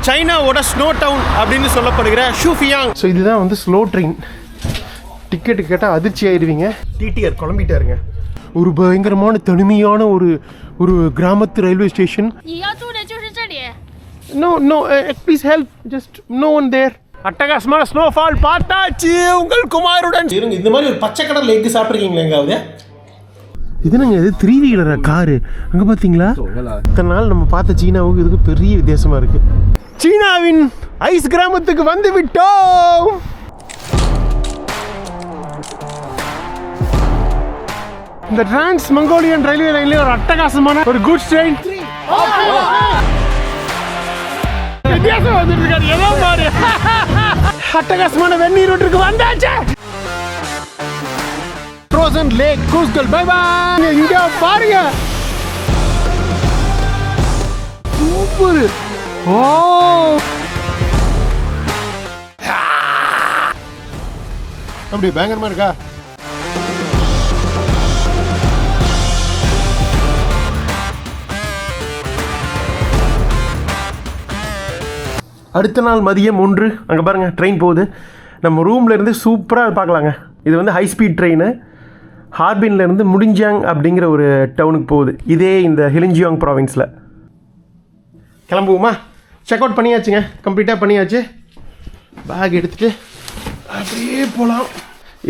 சைனாவோட snow down அப்படின்னு சொல்லப்படுகிற ஷூஃபியாங். ஸோ இதுதான் வந்து ஸ்லோ ட்ரெயின். டிக்கெட்டு கேட்டால் அதிர்ச்சி ஆயிடுவீங்க. டிடிஆர் குழம்பிட்டாருங்க. ஒரு பயங்கரமான தனிமையான ஒரு கிராமத்து railway station. No no please help, just no one there. அட்டகாசமான ஸ்னோஃபால் பார்த்தாச்சு உங்கள் குமாருடன். இருங்க, இந்த மாதிரி ஒரு பச்சை கடல் எக்கு சாப்பிட்ருக்கீங்களா எங்காவது? இது நாங்கள் இது 3 வீலரா காரு அங்கே பார்த்தீங்களா? இத்தனை நாள் நம்ம பார்த்த சீனாவுக்கு இதுக்கு பெரிய வித்தியாசமாக இருக்குது. சீனாவின் ஐஸ் கிராமத்துக்கு வந்து விட்டோம். இந்த டிரான்ஸ் மங்கோலியன் ரயில்வே லைன்ல ஒரு அட்டகாசமான ஒரு குட்ஸ் ட்ரெயின் வித்தியாசம் வந்துருக்காரு. ஏதோ பாரு அட்டகாசமான வெந்நீர் ரோட்டுக்கு வந்தாச்சு. ஃப்ரோசன் லேக் கூஸ்கல். Bye bye. இங்க பாருங்க, சூப்பர். ஓ அப்படி பயங்கரமா இருக்கா? அடுத்த நாள் மதியம் 1 அங்கே பாருங்கள் ட்ரெயின் போகுது. நம்ம ரூம்லேருந்து சூப்பராக பார்க்கலாங்க. இது வந்து ஹை ஸ்பீட் ட்ரெயின் ஹார்பின்லேருந்து முடிஞ்சாங் அப்படிங்கிற ஒரு டவுனுக்கு போகுது. இதே இந்த ஹிலிஞ்சியாங் ப்ராவின்ஸில். கிளம்புவோமா? செக் அவுட் பண்ணியாச்சுங்க, கம்ப்ளீட்டாக பண்ணியாச்சு. பேக் எடுத்துகிட்டு அப்படியே போகலாம்.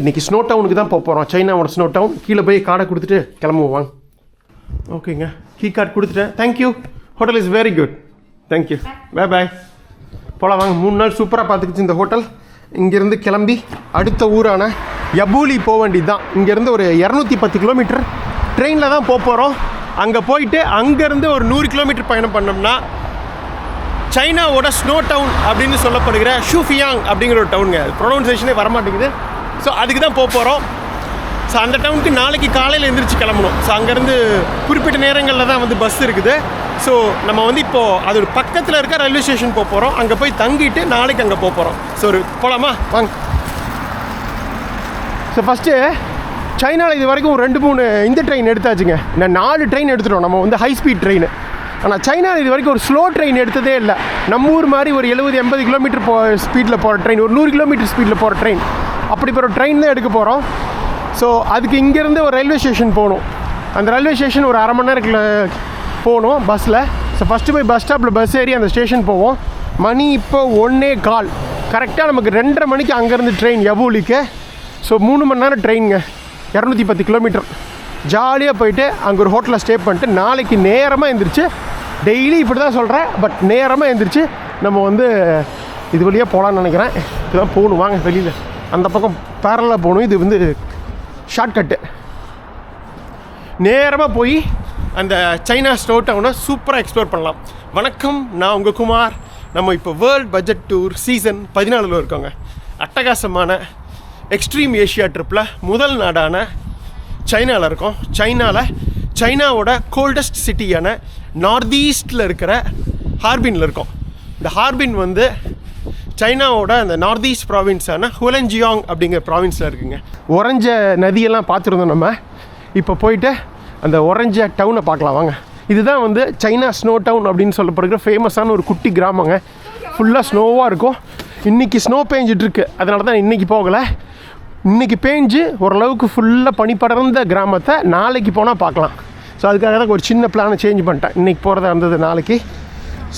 இன்றைக்கி ஸ்னோ டவுனுக்கு தான் போக போகிறோம். சைனாவோட ஸ்னோ டவுன். கீழே போய் கார்டை கொடுத்துட்டு கிளம்புவோம். ஓகேங்க, கீ கார்டு கொடுத்துட்டேன். Thank you. Hotel is very good. Thank you. Bye bye. போகலாம் வாங்க. 3 நாள் சூப்பராக பார்த்துக்கிச்சு இந்த ஹோட்டல். இங்கேருந்து கிளம்பி அடுத்த ஊரான யபூலி போக வேண்டியது தான். இங்கேருந்து ஒரு 210 கிலோமீட்டர் ட்ரெயினில் தான் போக போகிறோம். அங்கே போயிட்டு அங்கேருந்து ஒரு 100 கிலோமீட்டர் பயணம் பண்ணோம்னா சைனாவோட ஸ்னோ டவுன் அப்படின்னு சொல்லப்படுகிற ஷூஃபியாங் அப்படிங்கிற ஒரு டவுனுங்க. ப்ரொனவுன்சேஷனே வரமாட்டேங்குது. ஸோ அதுக்கு தான் போக போகிறோம். ஸோ அந்த டவுனுக்கு நாளைக்கு காலையில் எழுந்திரிச்சு கிளம்பணும். ஸோ அங்கேருந்து குறிப்பிட்ட நேரங்களில் தான் வந்து பஸ் இருக்குது. ஸோ நம்ம வந்து இப்போது அது ஒரு பக்கத்தில் இருக்க ரயில்வே ஸ்டேஷன் போக போகிறோம். அங்கே போய் தங்கிட்டு நாளைக்கு அங்கே போக போகிறோம். ஸோ ஒரு போகலாமா? வாங்க. ஸோ ஃபஸ்ட்டு சைனாவில் இது வரைக்கும் 2-3 இந்த ட்ரெயின் எடுத்தாச்சுங்க. நான் 4 ட்ரெயின் எடுத்துட்டோம். நம்ம வந்து ஹை ஸ்பீட் ட்ரெயின். ஆனால் சைனாவில் இது வரைக்கும் ஒரு ஸ்லோ ட்ரெயின் எடுத்ததே இல்லை. நம்ம ஊர் மாதிரி ஒரு 70-80 கிலோமீட்டர் ஸ்பீடில் போகிற ட்ரெயின், ஒரு 100 கிலோமீட்டர் ஸ்பீடில் போகிற ட்ரெயின், அப்படி போகிற ட்ரெயின் தான் எடுக்க போகிறோம். ஸோ அதுக்கு இங்கேருந்து ஒரு ரயில்வே ஸ்டேஷன் போகணும். அந்த ரயில்வே ஸ்டேஷன் ஒரு 1/2 மணி நேரத்தில் போகணும் பஸ்ஸில். ஸோ ஃபஸ்ட்டு போய் பஸ் ஸ்டாப்பில் பஸ் ஏறி அந்த ஸ்டேஷன் போவோம். மணி இப்போ 1:15 கரெக்டாக. நமக்கு 2:30 மணிக்கு அங்கேருந்து ட்ரெயின் யபூலிக்கு. ஸோ 3 மணி நேரம் ட்ரெயினுங்க, 210 கிலோமீட்டர். ஜாலியாக போயிட்டு அங்கே ஒரு ஹோட்டலில் ஸ்டே பண்ணிட்டு நாளைக்கு நேரமாக எழுந்திரிச்சு, டெய்லி இப்படி தான் சொல்கிறேன், பட் நேரமாக எழுந்திரிச்சு நம்ம வந்து இது வழியாக போகலான்னு நினைக்கிறேன். இதுதான் போகணும். வாங்க வெளியில் அந்த பக்கம் பேரலாக போகணும். இது வந்து ஷார்ட்கட்டு. நேரமாக போய் அந்த சைனா ஸ்னோ டவுனை சூப்பராக எக்ஸ்ப்ளோர் பண்ணலாம். வணக்கம், நான் உங்கள் குமார். நம்ம இப்போ வேர்ல்ட் பட்ஜெட் டூர் சீசன் 14 இருக்கோங்க. அட்டகாசமான எக்ஸ்ட்ரீம் ஏஷியா ட்ரிப்பில் முதல் நாடான சைனாவில் இருக்கோம். சைனாவோட கோல்டஸ்ட் சிட்டியான நார்த் ஈஸ்டில் இருக்கிற ஹார்பினில் இருக்கோம். இந்த ஹார்பின் வந்து சைனாவோட அந்த நார்த் ஈஸ்ட் ப்ராவின்ஸான ஹுலஞ்சியாங் அப்படிங்கிற ப்ராவின்ஸில் இருக்குங்க. ஒரஞ்ச நதியெல்லாம் பார்த்துருந்தோம் நம்ம. இப்போ போயிட்டு அந்த ஒரஞ்ச டவுனை பார்க்கலாம் வாங்க. இதுதான் வந்து சைனா ஸ்னோ டவுன் அப்படின்னு சொல்லப்படுகிற ஃபேமஸான ஒரு குட்டி கிராமங்க. ஃபுல்லாக ஸ்னோவாக இருக்கும். இன்றைக்கி ஸ்னோ பேஞ்சிட்ருக்கு, அதனால தான் இன்றைக்கி போகலை. இன்றைக்கி பேஞ்சு ஓரளவுக்கு ஃபுல்லாக பனி படர்ந்த கிராமத்தை நாளைக்கு போனால் பார்க்கலாம். ஸோ அதுக்காக தான் ஒரு சின்ன பிளானை சேஞ்ச் பண்ணிட்டேன். இன்றைக்கி போகிறதா இருந்தது நாளைக்கு.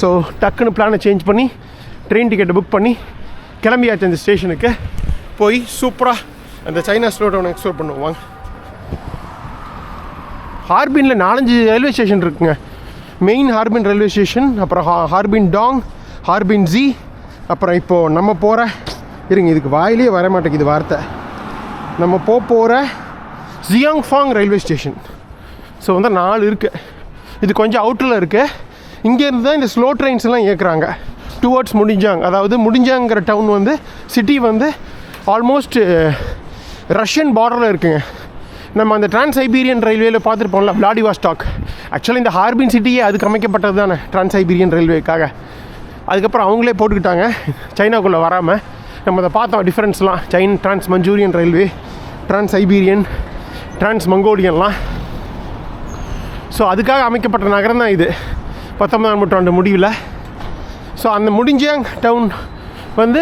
ஸோ டக்குன்னு பிளானை சேஞ்ச் பண்ணி ட்ரெயின் டிக்கெட்டை புக் பண்ணி கிளம்பியாச்சு. அந்த ஸ்டேஷனுக்கு போய் சூப்பராக அந்த சைனா ஸ்னோ டவுனை எக்ஸ்ப்ளோர் பண்ணுவாங்க. ஹார்பினில் 4-5 ரயில்வே ஸ்டேஷன் இருக்குங்க. மெயின் ஹார்பின் ரயில்வே ஸ்டேஷன், அப்புறம் ஹார்பின் டாங், ஹார்பின் ஜி, அப்புறம் இப்போது நம்ம போகிற இதுக்கு வாயிலே வர மாட்டேங்குது வார்த்தை, நம்ம போகிற ஜியாங்ஃபாங் ரயில்வே ஸ்டேஷன். ஸோ வந்து 4 இருக்குது. இது கொஞ்சம் அவுட்டரில் இருக்குது. இங்கேருந்து தான் இந்த ஸ்லோ ட்ரெயின்ஸ் எல்லாம் இயக்குறாங்க டுவர்ட்ஸ் முடிஞ்சாங். அதாவது முடிஞ்சாங்கிற டவுன் வந்து சிட்டி வந்து ஆல்மோஸ்ட் ரஷ்யன் பார்டரில் இருக்குங்க. நம்ம அந்த டிரான்ஸ் சைபீரியன் ரயில்வேல பார்த்துருப்போம்ல, விளாடிவாஸ்டாக். ஆக்சுவலாக இந்த ஹார்பின் சிட்டியே அதுக்கு அமைக்கப்பட்டது தானே டிரான்ஸ் சைபீரியன் ரயில்வேக்காக. அதுக்கப்புறம் அவங்களே போட்டுக்கிட்டாங்க சைனாக்குள்ளே வராமல். நம்ம அதை பார்த்தோம் டிஃப்ரென்ஸ்லாம். Trans Manchurian railway, trans Siberian, trans மங்கோலியன்லாம். ஸோ அதுக்காக அமைக்கப்பட்ட நகரம் தான் இது 19ஆம் நூற்றாண்டு முடிவில். ஸோ அந்த முடிஞ்சியாங் டவுன் வந்து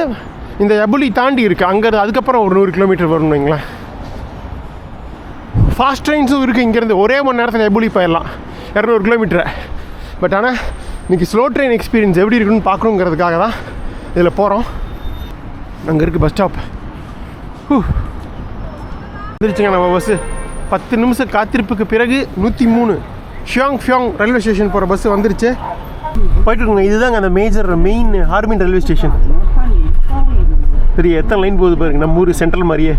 இந்த எபுலி தாண்டி இருக்குது. அங்கே அதுக்கப்புறம் ஒரு 100 கிலோமீட்டர் வரணும் வைங்களேன். ஃபாஸ்ட் ட்ரெயின்ஸும் இருக்குது இங்கேருந்து. ஒரே மணி நேரத்தில் எபுலி போயிடலாம் 200 கிலோமீட்டரு. பட் ஆனால் இன்றைக்கி ஸ்லோ ட்ரெயின் எக்ஸ்பீரியன்ஸ் எப்படி இருக்குன்னு பார்க்கணுங்கிறதுக்காக தான் இதில் போகிறோம். அங்கே இருக்குது பஸ் ஸ்டாப். வந்துருச்சுங்க நம்ம பஸ்ஸு. 10 நிமிஷம் காத்திருப்புக்கு பிறகு 103 ஷியாங் ஃபியாங் ரயில்வே ஸ்டேஷன் போகிற பஸ்ஸு வந்துருச்சு. போயிட்டுருக்குங்க. இதுதாங்க அந்த மெயின் ஹார்பின் ரயில்வே ஸ்டேஷன். சரி, எத்தனை லைன் போகுது பாருங்க. நம்ம ஊர் சென்ட்ரல் மாதிரியே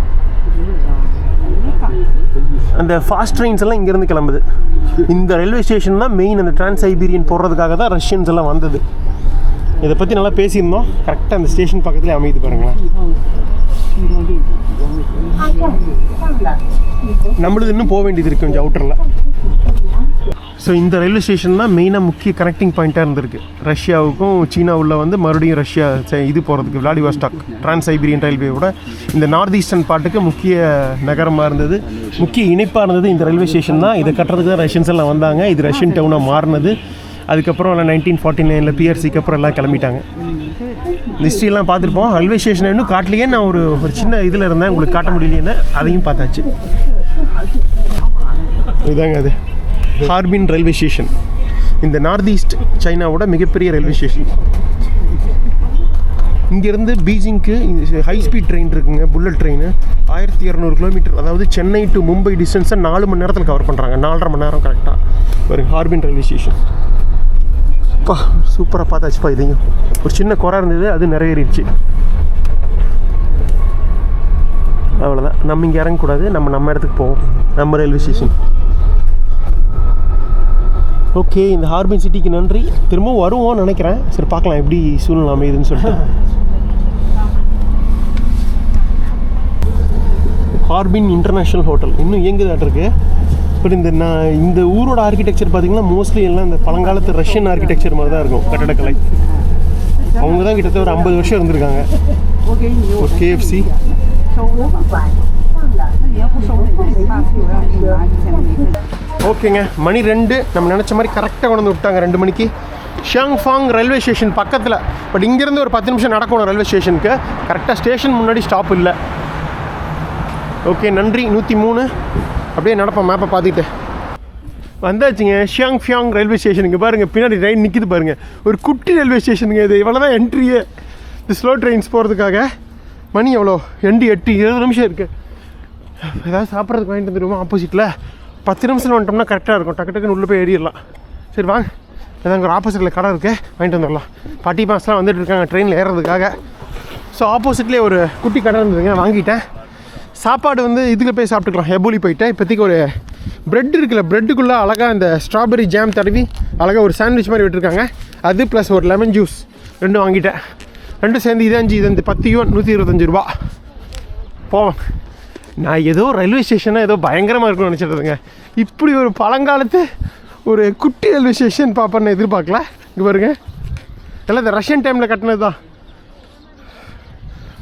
அந்த ஃபாஸ்ட் ட்ரெயின்ஸ் எல்லாம் இங்கேருந்து கிளம்புது. இந்த ரயில்வே ஸ்டேஷன் தான் மெயின். அந்த டிரான்ஸ் சைபீரியன் போடுறதுக்காக தான் ரஷ்யன்ஸ் எல்லாம் வந்தது. இதை பற்றி நல்லா பேசியிருந்தோம். கரெக்டாக அந்த ஸ்டேஷன் பக்கத்துலேயே அமையுது பாருங்களேன். நம்மளுது இன்னும் போக வேண்டியது இருக்குது கொஞ்சம் அவுட்டரில். ஸோ இந்த ரயில்வே ஸ்டேஷன் தான் மெயினாக முக்கிய கனெக்டிங் பாயிண்ட்டாக இருந்திருக்கு. ரஷ்யாவுக்கும் சீனாவில் வந்து மறுபடியும் ரஷ்யா இது போகிறதுக்கு விளாடிவாஸ்டாக் டிரான்ஸ் சைபீரியன் ரயில்வேயோட இந்த நார்த் ஈஸ்டர்ன் பார்ட்டுக்கு முக்கிய நகரமாக இருந்தது, முக்கிய இணைப்பாக இருந்தது இந்த ரயில்வே ஸ்டேஷன் தான். இதை கட்டுறதுக்கு தான் ரஷ்யன்ஸ் எல்லாம் வந்தாங்க. இது ரஷ்யன் டவுனாக மாறினது. அதுக்கப்புறம் எல்லாம் 1949 பிஆர்சிக்கு அப்புறம் எல்லாம் கிளம்பிட்டாங்க. ஹிஸ்ட்ரியெல்லாம் பார்த்துருப்போம். ரயில்வே ஸ்டேஷன் இன்னும் காட்டலையே. நான் ஒரு சின்ன இதில் இருந்தேன், உங்களுக்கு காட்ட முடியலையேன்னு அதையும் பார்த்தாச்சு. இதுதாங்க அது ஹார்பின் ரயில்வே ஸ்டேஷன். இந்த நார்த் ஈஸ்ட் சைனாவோட மிகப்பெரிய ரயில்வே ஸ்டேஷன். இங்கேருந்து பீஜிங்க்கு ஹை ஸ்பீட் ட்ரெயின் இருக்குங்க, புல்லட் ட்ரெயின். 1200 கிலோமீட்டர், அதாவது சென்னை டு மும்பை டிஸ்டன்ஸை 4 மணி நேரத்தில் கவர் பண்ணுறாங்க. 4.5 மணி நேரம் கரெக்டாக ஒரு ஹார்பின் ரயில்வே ஸ்டேஷன். அப்பா சூப்பராக பார்த்தாச்சுப்பா. இதையும் ஒரு சின்ன குறை இருந்தது, அது நிறைவேறிடுச்சு. அவ்வளோதான். நம்ம இங்கே இறங்கக்கூடாது, நம்ம இடத்துக்கு போவோம், நம்ம ரயில்வே ஸ்டேஷன். ஓகே, இந்த ஹார்பின் சிட்டிக்கு நன்றி. திரும்பவும் வருவோம்னு நினைக்கிறேன். சரி, பார்க்கலாம் எப்படி சூழ்நிலை அமையுதுன்னு சொல்லிட்டு. ஹார்பின் இன்டர்நேஷ்னல் ஹோட்டல் இன்னும் இயங்குதாட்டு இருக்கு. பட் இந்த ஊரோட ஆர்கிடெக்சர் பார்த்தீங்கன்னா மோஸ்ட்லி எல்லாம் இந்த பழங்காலத்து ரஷ்யன் ஆர்கிடெக்சர் மாதிரி தான் இருக்கும் கட்டடக்கலை. அவங்க தான் கிட்டத்தட்ட ஒரு 50 வருஷம் இருந்திருக்காங்க. ஒரு கேஎஃப்சி. ஓகேங்க, மணி 2. நம்ம நினச்ச மாதிரி கரெக்டாக கொண்டு வந்து விட்டாங்க 2 மணிக்கு. ஷியாங்ஃபாங் ரயில்வே ஸ்டேஷன் பக்கத்தில். பட் இங்கேருந்து ஒரு 10 நிமிஷம் நடக்கணும் ரயில்வே ஸ்டேஷனுக்கு. கரெக்டாக ஸ்டேஷன் முன்னாடி ஸ்டாப் இல்லை. ஓகே, நன்றி. 103 அப்படியே நடப்போம் மேப்பை பார்த்துட்டு. வந்தாச்சுங்க ஷியாங்ஃபியாங் ரயில்வே ஸ்டேஷனுக்கு. பாருங்கள் பின்னாடி ட்ரெயின் நிற்கிது பாருங்கள். ஒரு குட்டி ரயில்வே ஸ்டேஷனுங்க இது. இவ்வளோ தான் என்ட்ரியே இந்த ஸ்லோ ட்ரெயின்ஸ் போகிறதுக்காக. மணி எவ்வளோ 8 நிமிஷம் இருக்குது. ஏதாவது சாப்பிட்றதுக்கு வாங்கிட்டு வந்துடுவோம். ஆப்போசிட்டில் 10 நிமிஷம் வந்துட்டோம்னா கரெக்டாக இருக்கும். டக்கு டக்குன்னு உள்ளே போய் ஏறிடலாம். சரி வாங்க, அங்கே ஒரு ஆப்போசிட்டில் கடை இருக்குது, வாங்கிட்டு வந்துடலாம். பாட்டி பாஸ்லாம் வந்துட்டு இருக்காங்க ட்ரெயினில் ஏறுறதுக்காக. ஸோ ஆப்போசிட்லேயே ஒரு குட்டி கடை இருந்ததுங்க, வாங்கிட்டேன். சாப்பாடு வந்து இதுக்கு போய் சாப்பிட்டுக்கலாம். எபோலி போயிட்டேன். இப்போதைக்கு ஒரு ப்ரெட் இருக்குல்ல, ப்ரெட்டுக்குள்ளே அழகாக இந்த ஸ்ட்ராபெரி ஜாம் தடவி அழகாக ஒரு சாண்ட்விச் மாதிரி விட்டுருக்காங்க. அது ப்ளஸ் ஒரு லெமன் ஜூஸ் 2 வாங்கிட்டேன். 2 சேர்ந்து இது 5, இது 10 யுவான், 125 ரூபா. போவேன். நான் ஏதோ ரயில்வே ஸ்டேஷனாக ஏதோ பயங்கரமாக இருக்குன்னு நினச்சிட்ருந்தேங்க. இப்படி ஒரு பழங்காலத்து ஒரு குட்டி ரயில்வே ஸ்டேஷன் பார்ப்பேன்னு எதிர்பார்க்கல. இங்கே பாருங்க, எல்லாம் இந்த ரஷ்யன் டைமில் கட்டினது தான்.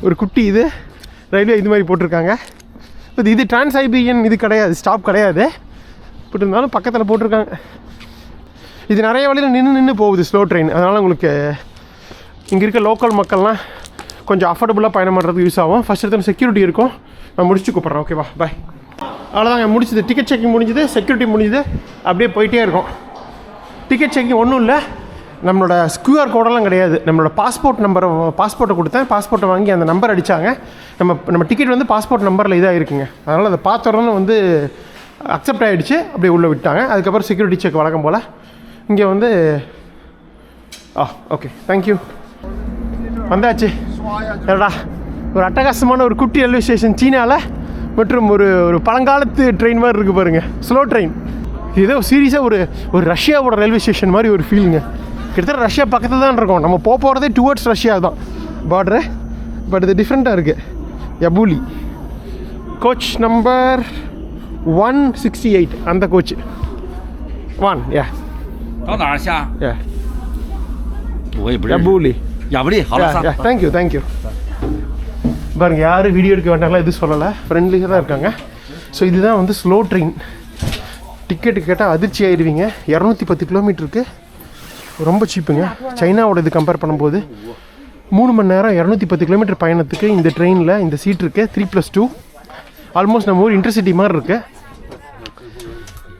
ஒரு குட்டி இது ரயில்வே இது மாதிரி போட்டிருக்காங்க. பட் இது டிரான்ஸ் சைபீரியன் இது கிடையாது, ஸ்டாப் கிடையாது. பட் இருந்தாலும் பக்கத்தில் போட்டிருக்காங்க. இது நிறைய வழியில் நின்று போகுது ஸ்லோ ட்ரெயின். அதனால் உங்களுக்கு இங்கே இருக்க லோக்கல் மக்கள்லாம் கொஞ்சம் அஃபோர்டபுளாக பயணம் பண்ணுறதுக்கு யூஸ் ஆகும். ஃபஸ்ட் எடுத்து செக்யூரிட்டி இருக்கும். நான் முடிச்சு கூப்பிட்றேன். ஓகேவா, பாய். அவ்வளோதாங்க, முடிச்சுது. டிக்கெட் செக்கிங் முடிஞ்சுது, செக்யூரிட்டி முடிஞ்சுது. அப்படியே போயிட்டே இருக்கும். டிக்கெட் செக்கிங் ஒன்றும் இல்லை, நம்மளோட QR கோடெல்லாம் கிடையாது. நம்மளோட பாஸ்போர்ட்டை கொடுத்தேன். பாஸ்போர்ட்டை வாங்கி அந்த நம்பர் அடித்தாங்க. நம்ம டிக்கெட் வந்து பாஸ்போர்ட் நம்பரில் இதாக இருக்குங்க. அதனால் அதை பார்த்தோன்னு வந்து அக்செப்ட் ஆகிடுச்சு. அப்படியே உள்ளே விட்டாங்க. அதுக்கப்புறம் செக்யூரிட்டி செக் வழக்கம் போல். இங்கே வந்து ஓகே, தேங்க்யூ. வந்தாச்சு. என்னடா ஒரு அட்டகாசமான ஒரு குட்டி ரயில்வே ஸ்டேஷன் சீனாவில், மற்றும் ஒரு பழங்காலத்து ட்ரெயின் மாதிரி இருக்குது பாருங்கள், ஸ்லோ ட்ரெயின். இதோ சீரியஸாக ஒரு ரஷ்யாவோட ரயில்வே ஸ்டேஷன் மாதிரி ஒரு ஃபீலுங்க. கிட்டத்தட்ட ரஷ்யா பக்கத்தில் தான் இருக்கோம். நம்ம போகிறதே டுவர்ட்ஸ் ரஷ்யா தான் பார்டரு. பட் இது டிஃப்ரெண்ட்டாக இருக்குது. எபூலி கோச் நம்பர் 168, அந்த கோச் 1 யா. 到哪儿下？ யா 我也不认识。 எபூலி. யாபடி ஹலோ சார். தேங்க்யூ. பாருங்க, யாரும் வீடியோ எடுக்க வேண்டாம்லாம் எதுவும் சொல்லலை, ஃப்ரெண்ட்லியாக தான் இருக்காங்க. ஸோ இதுதான் வந்து ஸ்லோ ட்ரெயின். டிக்கெட்டு கேட்டால் அதிர்ச்சி ஆயிடுவீங்க. 210 கிலோமீட்டருக்கு ரொம்ப சீப்புங்க. சைனாவோட இது கம்பேர் பண்ணும்போது 3 மணி நேரம் 210 கிலோமீட்டர் பயணத்துக்கு இந்த ட்ரெயினில் இந்த சீட் இருக்குது. 3+2 ஆல்மோஸ்ட் நம்ம ஊர் இன்டர்சிட்டி மாதிரி இருக்குது.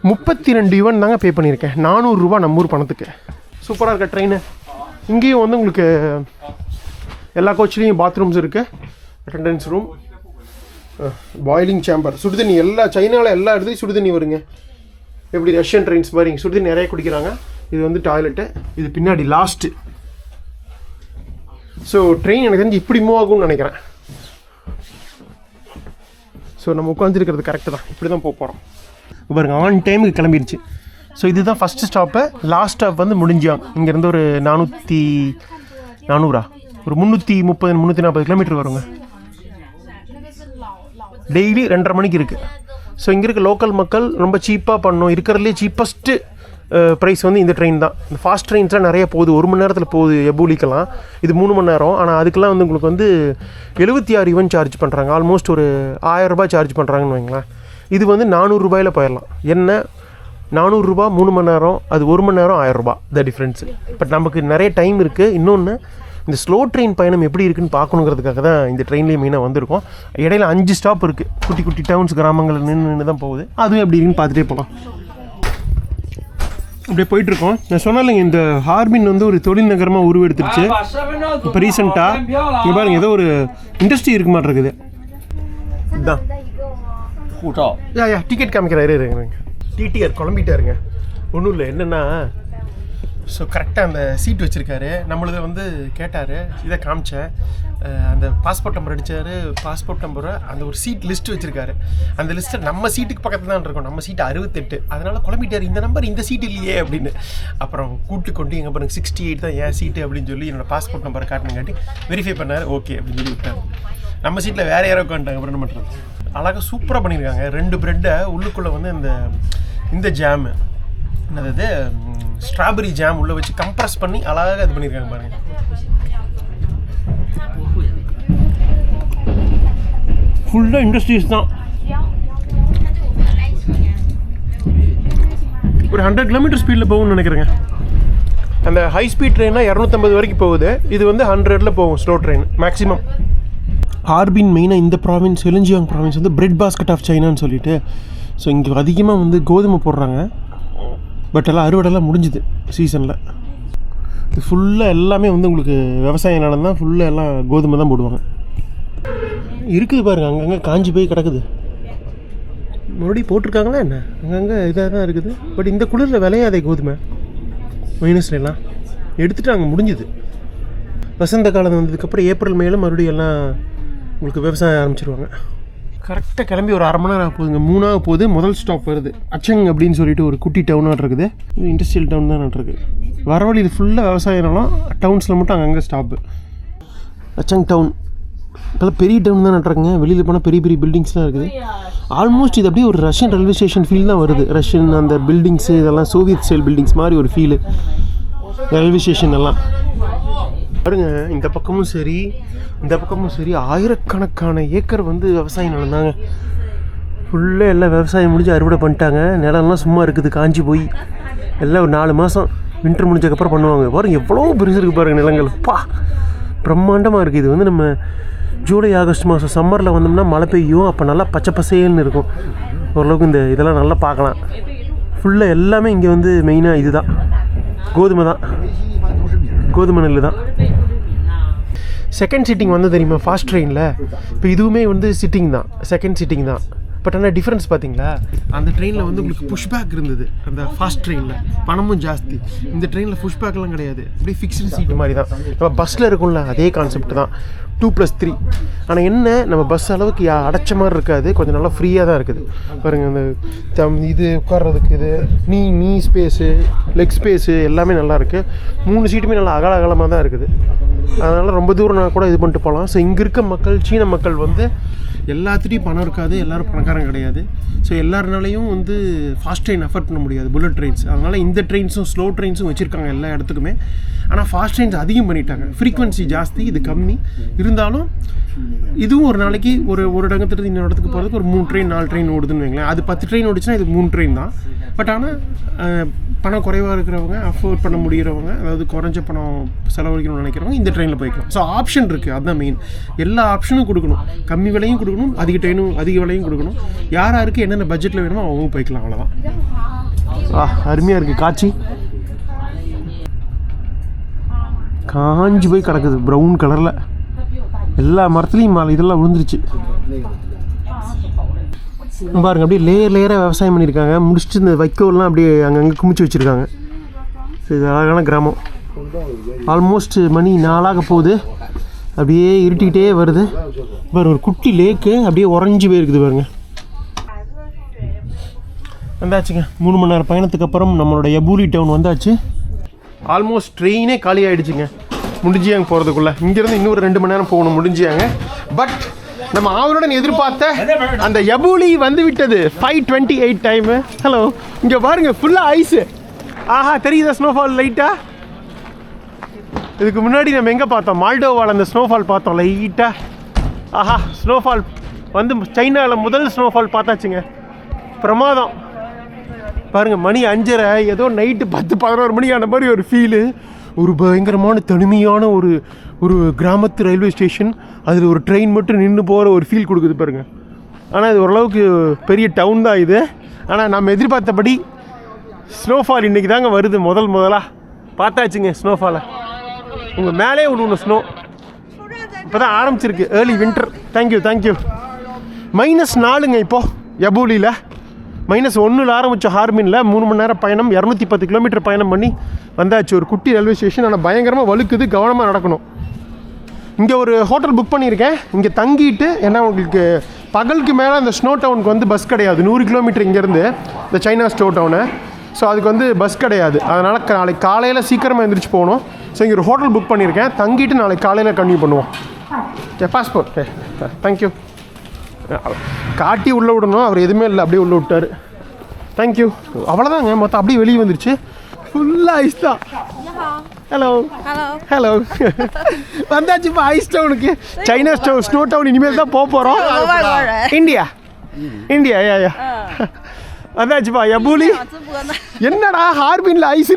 32 யுவான் தாங்க பே பண்ணியிருக்கேன். 400 ரூபா நம்ம ஊர் பணத்துக்கு. சூப்பராக இருக்க ட்ரெயின். இங்கேயும் வந்து உங்களுக்கு எல்லா கோச்லேயும் பாத்ரூம்ஸ் இருக்குது. அட்டண்டன்ஸ் ரூம், பாயிலிங் சேம்பர், சுடுதண்ணி எல்லா சைனாவில் எல்லா இடத்துலையும் சுடுதண்ணி வருங்க. எப்படி ரஷ்யன் ட்ரெயின்ஸ் மாதிரி இங்கே சுடுதண்ணி நிறைய குடிக்கிறாங்க. இது வந்து டாய்லெட்டு, இது பின்னாடி லாஸ்ட்டு. ஸோ ட்ரெயின் எனக்கு தெரிஞ்சு இப்படி மூவ் ஆகும்னு நினைக்கிறேன். ஸோ நம்ம உட்காந்துருக்கிறது கரெக்டு தான். இப்படி தான் போக போகிறோம். பாருங்க, ஆன் டைமுக்கு கிளம்பிடுச்சு. ஸோ இதுதான் ஃபஸ்ட்டு ஸ்டாப்பு. லாஸ்ட் ஸ்டாப் வந்து முடிஞ்சாங்க. இங்கேருந்து ஒரு 400 ஒரு 330 340 கிலோமீட்டர் வருங்க. டெய்லி 2:30 மணிக்கு இருக்குது. ஸோ இங்கே இருக்க லோக்கல் மக்கள் ரொம்ப சீப்பாக பண்ணணும். இருக்கிறதுலே சீப்பஸ்ட்டு ப்ரைஸ் வந்து இந்த ட்ரெயின் தான். இந்த ஃபாஸ்ட் ட்ரெயின்ஸ்லாம் நிறைய போகுது, 1 மணி நேரத்தில் போகுது. எபூலிக்கெல்லாம் இது 3 மணி நேரம். ஆனால் அதுக்கெல்லாம் வந்து உங்களுக்கு வந்து 76 யுவான் சார்ஜ் பண்ணுறாங்க. ஆல்மோஸ்ட் ஒரு 1000 ரூபாய் சார்ஜ் பண்ணுறாங்கன்னு வைங்களேன். இது வந்து 400 ரூபாயில் போயிடலாம். என்ன 400 ரூபா 3 மணி நேரம், அது 1 மணி நேரம் 1000 ரூபா த டிஃப்ரென்ஸு. பட் நமக்கு நிறைய டைம் இருக்குது. இன்னொன்று, இந்த ஸ்லோ ட்ரெயின் பயணம் எப்படி இருக்குன்னு பார்க்கணுங்கிறதுக்காக தான் இந்த ட்ரெயின்லேயே மெயினாக வந்திருக்கோம். இடையில 5 ஸ்டாப் இருக்குது. குட்டி குட்டி டவுன்ஸ், கிராமங்கள் நின்று தான் போகுது. அதுவும் எப்படி இருக்குன்னு பார்த்துட்டே போகலாம். அப்படியே போயிட்டுருக்கோம். நான் சொன்னாலைங்க, இந்த ஹார்பின் வந்து ஒரு தொழில் நகரமாக உருவெடுத்துருச்சு. இப்போ ரீசெண்டாக இங்கே பாருங்கள், ஏதோ ஒரு இண்டஸ்ட்ரி இருக்க மாட்டிருக்குது. இதுதான் டிக்கெட் காமிக்கிறாரு. டிடிஆர் குழம்பிட்டாருங்க. ஒன்றும் இல்லை, என்னென்னா ஸோ கரெக்டாக அந்த சீட் வச்சுருக்காரு. நம்மளது வந்து கேட்டார், இதை காமிச்சேன். அந்த பாஸ்போர்ட் நம்பர் அடித்தார். பாஸ்போர்ட் நம்பரை அந்த ஒரு சீட் லிஸ்ட்டு வச்சுருக்காரு. அந்த லிஸ்ட்டை நம்ம சீட்டுக்கு பக்கத்தில் தான் இருக்கும். நம்ம சீட்டு 68. அதனால் குழம்பிட்டார், இந்த நம்பர் இந்த சீட் இல்லையே அப்படின்னு. அப்புறம் கூப்பிட்டு கொண்டு எங்கே பாருங்க 68 தான் என் சீட்டு அப்படின்னு சொல்லி என்னோடய பாஸ்போர்ட் நம்பரை காட்டினங்காட்டி வெரிஃபை பண்ணார். ஓகே அப்படின்னு சொல்லி விட்டார். நம்ம சீட்டில் வேறு யாரோ உட்காந்துட்டாங்க. அப்புறம் என்ன பண்ணுறது, அழகாக சூப்பராக பண்ணியிருக்காங்க. 2 ப்ரெட்டை உள்ளுக்குள்ளே வந்து இந்த ஜாமு என்னது ஸ்ட்ராபெரி ஜாம் உள்ளே வச்சு கம்ப்ரஸ் பண்ணி அழகாக இது பண்ணியிருக்காங்க பாருங்கள். ஃபுல்லாக இண்டஸ்ட்ரீஸ் தான். ஒரு 100 கிலோமீட்டர் ஸ்பீடில் போகும்னு நினைக்கிறேங்க. அந்த ஹை ஸ்பீட் ட்ரெயின்னா 250 வரைக்கும் போகுது. இது வந்து 100ல் போகும் ஸ்லோ ட்ரெயின் மேக்ஸிமம். ஹார்பின் மெயினாக இந்த ப்ராவின்ஸ், செலிஞ்சியாங் ப்ராவின்ஸ் வந்து பிரெட் பாஸ்கெட் ஆஃப் சைனான்னு சொல்லிட்டு. ஸோ இங்கே அதிகமாக வந்து கோதுமை போடுறாங்க. பட் எல்லாம் அறுவடைலாம் முடிஞ்சுது சீசனில். இது ஃபுல்லாக எல்லாமே வந்து உங்களுக்கு விவசாய நிலம் தான். ஃபுல்லாக எல்லாம் கோதுமை தான் போடுவாங்க. இருக்குது பாருங்கள், அங்கங்கே காஞ்சி போய் கிடக்குது. மறுபடியும் போட்டிருக்காங்களா என்ன, அங்கங்கே இதாக தான் இருக்குது. பட் இந்த குளிரில் விளையாதே கோதுமை. மைனஸ்லாம் எடுத்துகிட்டாங்க, முடிஞ்சுது. வசந்த காலம் வந்ததுக்கப்புறம் ஏப்ரல் மேலும் மறுபடியும் எல்லாம் உங்களுக்கு விவசாயம் ஆரம்பிச்சிருவாங்க. கரெக்டாக கிளம்பி ஒரு 1/2 மணி நேரம் போகுதுங்க. 3ஆக போகுது. முதல் ஸ்டாப் வருது அச்சங் அப்படின்னு சொல்லிட்டு ஒரு குட்டி டவுனாக இருக்குது. இது இண்டஸ்ட்ரியல் டவுன் தான் இருக்குது. வர வழி இது ஃபுல்லாக விவசாய நிலம். டவுன்ஸில் மட்டும் அங்கங்கே ஸ்டாப்பு. அச்சங் டவுன் இப்போல்லாம் பெரிய டவுன் தான் நட்டுருக்குங்க. வெளியில் போனால் பெரிய பெரிய பில்டிங்ஸ்லாம் இருக்குது. ஆல்மோஸ்ட் இது அப்படியே ஒரு ரஷ்யன் ரயில்வே ஸ்டேஷன் ஃபீல் தான் வருது. ரஷ்யன் அந்த பில்டிங்ஸு இதெல்லாம் சோவியத் ஸ்டைல் பில்டிங்ஸ் மாதிரி ஒரு ஃபீலு ரயில்வே ஸ்டேஷன் எல்லாம் பாருங்க. இந்த பக்கமும் சரி இந்த பக்கமும் சரி ஆயிரக்கணக்கான ஏக்கர் வந்து விவசாயம் நிலந்தாங்க. ஃபுல்லாக எல்லாம் விவசாயம் முடிஞ்சு அறுவடை பண்ணிட்டாங்க. நிலம்லாம் சும்மா இருக்குது, காஞ்சி போய். எல்லாம் ஒரு 4 மாதம் வின்டர் முடிஞ்சதுக்கப்புறம் பண்ணுவாங்க. பாருங்கள் எவ்வளோ பெருசு இருக்குது பாருங்கள் நிலங்கள். பிரம்மாண்டமாக இருக்குது. இது வந்து நம்ம ஜூலை ஆகஸ்ட் மாதம் சம்மரில் வந்தோம்னா மழை பெய்யும். அப்போ நல்லா பச்சை பசேல்னு இருக்கும். ஓரளவுக்கு இந்த இதெல்லாம் நல்லா பார்க்கலாம். ஃபுல்லாக எல்லாமே இங்கே வந்து மெயினாக இது தான், கோதுமை தான், கோதுமை நெல் தான். செகண்ட் சிட்டிங் வந்து தெரியுமா ஃபாஸ்ட் ட்ரெயினில். இப்போ இதுவுமே வந்து சிட்டிங் தான், செகண்ட் சிட்டிங் தான். பட் ஆனால் டிஃப்ரென்ஸ் பார்த்தீங்களா, அந்த ட்ரெயினில் வந்து உங்களுக்கு புஷ்பேக் இருந்தது. அந்த ஃபாஸ்ட் ட்ரெயினில் பணமும் ஜாஸ்தி. இந்த ட்ரெயினில் புஷ்பேக்லாம் கிடையாது. அப்படியே ஃபிக்ஸ்டு சீட்டு மாதிரி தான். நம்ம பஸ்ஸில் இருக்கும்ல அதே கான்செப்ட் தான், 2+3. ஆனால் என்ன, நம்ம பஸ் அளவுக்கு அடைச்ச மாதிரி இருக்காது, கொஞ்சம் நல்லா ஃப்ரீயாக தான் இருக்குது. பாருங்கள் அந்த இது உட்கார்றதுக்கு இது நீ ஸ்பேஸு, லெக் ஸ்பேஸு எல்லாமே நல்லா இருக்குது. 3 சீட்டுமே நல்லா அகலமாக தான் இருக்குது. அதனால் ரொம்ப தூரம் நான் கூட இது பண்ணிட்டு போகலாம். ஸோ இங்கே இருக்க மக்கள், சீன மக்கள் வந்து எல்லாத்துலேயும் பணம் இருக்காது, எல்லோரும் பணக்காரங்க கிடையாது. ஸோ எல்லாருனாலையும் வந்து ஃபாஸ்ட் ட்ரெயின் அஃபோர்ட் பண்ண முடியாது, புல்லட் ட்ரெயின்ஸ். அதனால் இந்த ட்ரெயின்ஸும் ஸ்லோ ட்ரெயின்ஸும் வச்சுருக்காங்க எல்லா இடத்துக்குமே. ஆனால் ஃபாஸ்ட் ட்ரெயின்ஸ் அதிகம் பண்ணிட்டாங்க. ஃப்ரீக்வன்சி ஜாஸ்தி, இது கம்மி. இருந்தாலும் இதுவும் ஒரு நாளைக்கு ஒரு இடத்துலேருந்து இன்னொரு இடத்துக்கு போகிறதுக்கு ஒரு 3 ட்ரெயின் 4 ட்ரெயின் ஓடுதுன்னு வைங்களேன். அது 10 ட்ரெயின் ஓடிச்சுன்னா இது 3 ட்ரெயின் தான். பட் ஆனால் பணம் குறைவாக இருக்கிறவங்க, அஃபோர்ட் பண்ண முடிகிறவங்க, அதாவது குறைஞ்ச பணம் செலவழிக்கணும்னு நினைக்கிறவங்க இந்த ட்ரெயினில் போய்க்கலாம். ஸோ ஆப்ஷன் இருக்குது, அதுதான் மெயின். எல்லா ஆப்ஷனும் கொடுக்கணும், கம்மி விலையும் கொடுக்கணும், அதிக ட்ரெயினும் அதிக விலையும் கொடுக்கணும். யாருக்கு என்னென்ன பட்ஜெட்டில் வேணுமோ அவங்க போய்க்கலாம், அவ்வளோதான். அருமையாக இருக்குது காட்சி. காஞ்சி போய் கிடக்குது ப்ரௌன் கலரில். எல்லா மரத்துலேயும் இதெல்லாம் விழுந்துருச்சு பாருங்க. அப்படியே லேயராக விவசாயம் பண்ணியிருக்காங்க. முடிச்சுட்டு இந்த வைக்கோல்லாம் அப்படியே அங்கங்கே குமிச்சு வச்சுருக்காங்க. இது அழகான கிராமம். ஆல்மோஸ்ட் மணி 4 போகுது. அப்படியே இருட்டிக்கிட்டே வருது பாருங்க. ஒரு குட்டி லேக்கு அப்படியே உறைஞ்சி போயிருக்குது பாருங்க. வந்தாச்சுங்க. 3 மணி நேரம் பயணத்துக்கு அப்புறம் நம்மளோட யபூலி டவுன் வந்தாச்சு. ஆல்மோஸ்ட் ட்ரெயினே காலி ஆகிடுச்சிங்க முடிஞ்சியாங்க போகிறதுக்குள்ளே. இங்கேருந்து இன்னொரு 2 மணி நேரம் போகணும் முடிஞ்சியாங்க. பட் நம்ம அவருடன் எதிர்பார்த்த அந்த யபூலி வந்து விட்டது. 5:28 டைமு. ஹலோ, இங்கே பாருங்க ஃபுல்லாக ஐஸு. ஆஹா, தெரியுதா ஸ்னோஃபால் லைட்டாக? இதுக்கு முன்னாடி நம்ம எங்கே பார்த்தோம்? மால்டோவால் அந்த ஸ்னோஃபால் பார்த்தோம் லைட்டாக. ஆஹா, ஸ்னோஃபால் வந்து சைனாவில் முதல் ஸ்னோஃபால் பார்த்தாச்சுங்க. பிரமாதம். பாருங்கள், மணி 5:30, ஏதோ நைட்டு 10-11 மணி ஆன மாதிரி ஒரு ஃபீலு. ஒரு பயங்கரமான தனிமையான ஒரு கிராமத்து ரயில்வே ஸ்டேஷன். அதில் ஒரு ட்ரெயின் மட்டும் நின்று போகிற ஒரு ஃபீல் கொடுக்குது பாருங்கள். ஆனால் இது ஓரளவுக்கு பெரிய டவுன் தான் இது. ஆனால் நம்ம எதிர்பார்த்தபடி ஸ்னோஃபால் இன்றைக்கி தாங்க வருது. முதலாக பார்த்தாச்சுங்க ஸ்னோஃபாலை. உங்கள் மேலே ஒன்று ஸ்னோ இப்போ தான் ஆரம்பிச்சிருக்கு. Early winter. தேங்க்யூ. -4ங்க இப்போது யபூலியில். -1 ஆரம்பித்த ஹார்பினில் 3 மணி நேரம் பயணம், 210 கிலோமீட்டர் பயணம் பண்ணி வந்தாச்சு. ஒரு குட்டி ரயில்வே ஸ்டேஷன். ஆனால் பயங்கரமாக வழுக்குது, கவனமாக நடக்கணும். இங்கே ஒரு ஹோட்டல் புக் பண்ணியிருக்கேன். இங்கே தங்கிட்டு, ஏன்னா உங்களுக்கு பகலுக்கு மேலே அந்த ஸ்னோ டவுனுக்கு வந்து பஸ் கிடையாது. 100 கிலோமீட்டர் இங்கேருந்து இந்த சைனா ஸ்னோ டவுனு. ஸோ அதுக்கு வந்து பஸ் கிடையாது. அதனால் நாளைக்கு காலையில் சீக்கிரமாக எழுந்திரிச்சு போகணும். ஸோ இங்கே ஒரு ஹோட்டல் புக் பண்ணியிருக்கேன். தங்கிட்டு நாளைக்கு காலையில் கன்டினியூ பண்ணுவோம். பாஸ்போர்ட். தேங்க்யூ. காட்டி உள்ளே விடணும். அவர் எதுவுமே இல்லை, அப்படியே உள்ளே விட்டார். தேங்க்யூ. அவ்வளோதாங்க. மொத்தம் அப்படியே வெளியே வந்துருச்சு. ஃபுல்லாக ஐஸ் தான். ஹலோ வந்தாச்சுப்பா ஐஸ் டவுனுக்கு. சைனா ஸ்னோ டவுன் இனிமேல் தான் போகிறோம். இந்தியா யா வந்தாச்சுப்பா யபூலி. என்னடா ஹார்பினில் ஐஸ்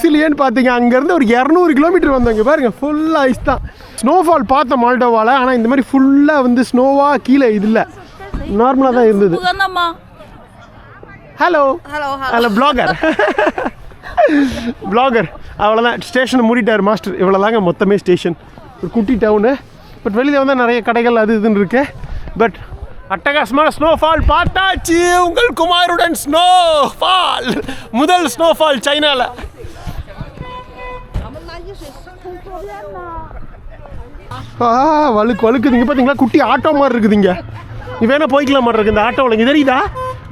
இல்லையேன்னு பார்த்தீங்க. அங்கேருந்து ஒரு 200 கிலோமீட்டர் வந்தாங்க. பாருங்கள், ஃபுல்லாக ஐஸ் தான். ஸ்னோஃபால் பார்த்தோம் மால்டோவால். ஆனால் இந்த மாதிரி ஃபுல்லாக வந்து ஸ்னோவாக கீழே இது இல்லை, நார்மலாக தான் இருந்தது. Hello Blogger. அவ்வளோதான், ஸ்டேஷனை மூடிட்டார் மாஸ்டர். இவ்வளோதாங்க மொத்தமே ஸ்டேஷன். ஒரு குட்டி டவுனு. பட் வெளியில் வந்தால் நிறைய கடைகள் அது இதுன்னு இருக்கு. பட் அட்டகாசமான ஸ்னோஃபால் பார்த்தாச்சு. உங்கள் குமாருடன் ஸ்னோஃபால், முதல் ஸ்னோஃபால் சைனாவில். வழுக்குதுங்க பார்த்தீங்களா? குட்டி ஆட்டோ மாதிரி இருக்குதுங்க. நீ வேணா போய்க்கலாம் மாதிரி இருக்குது இந்த ஆட்டோவில். இங்கே தெரியுதா?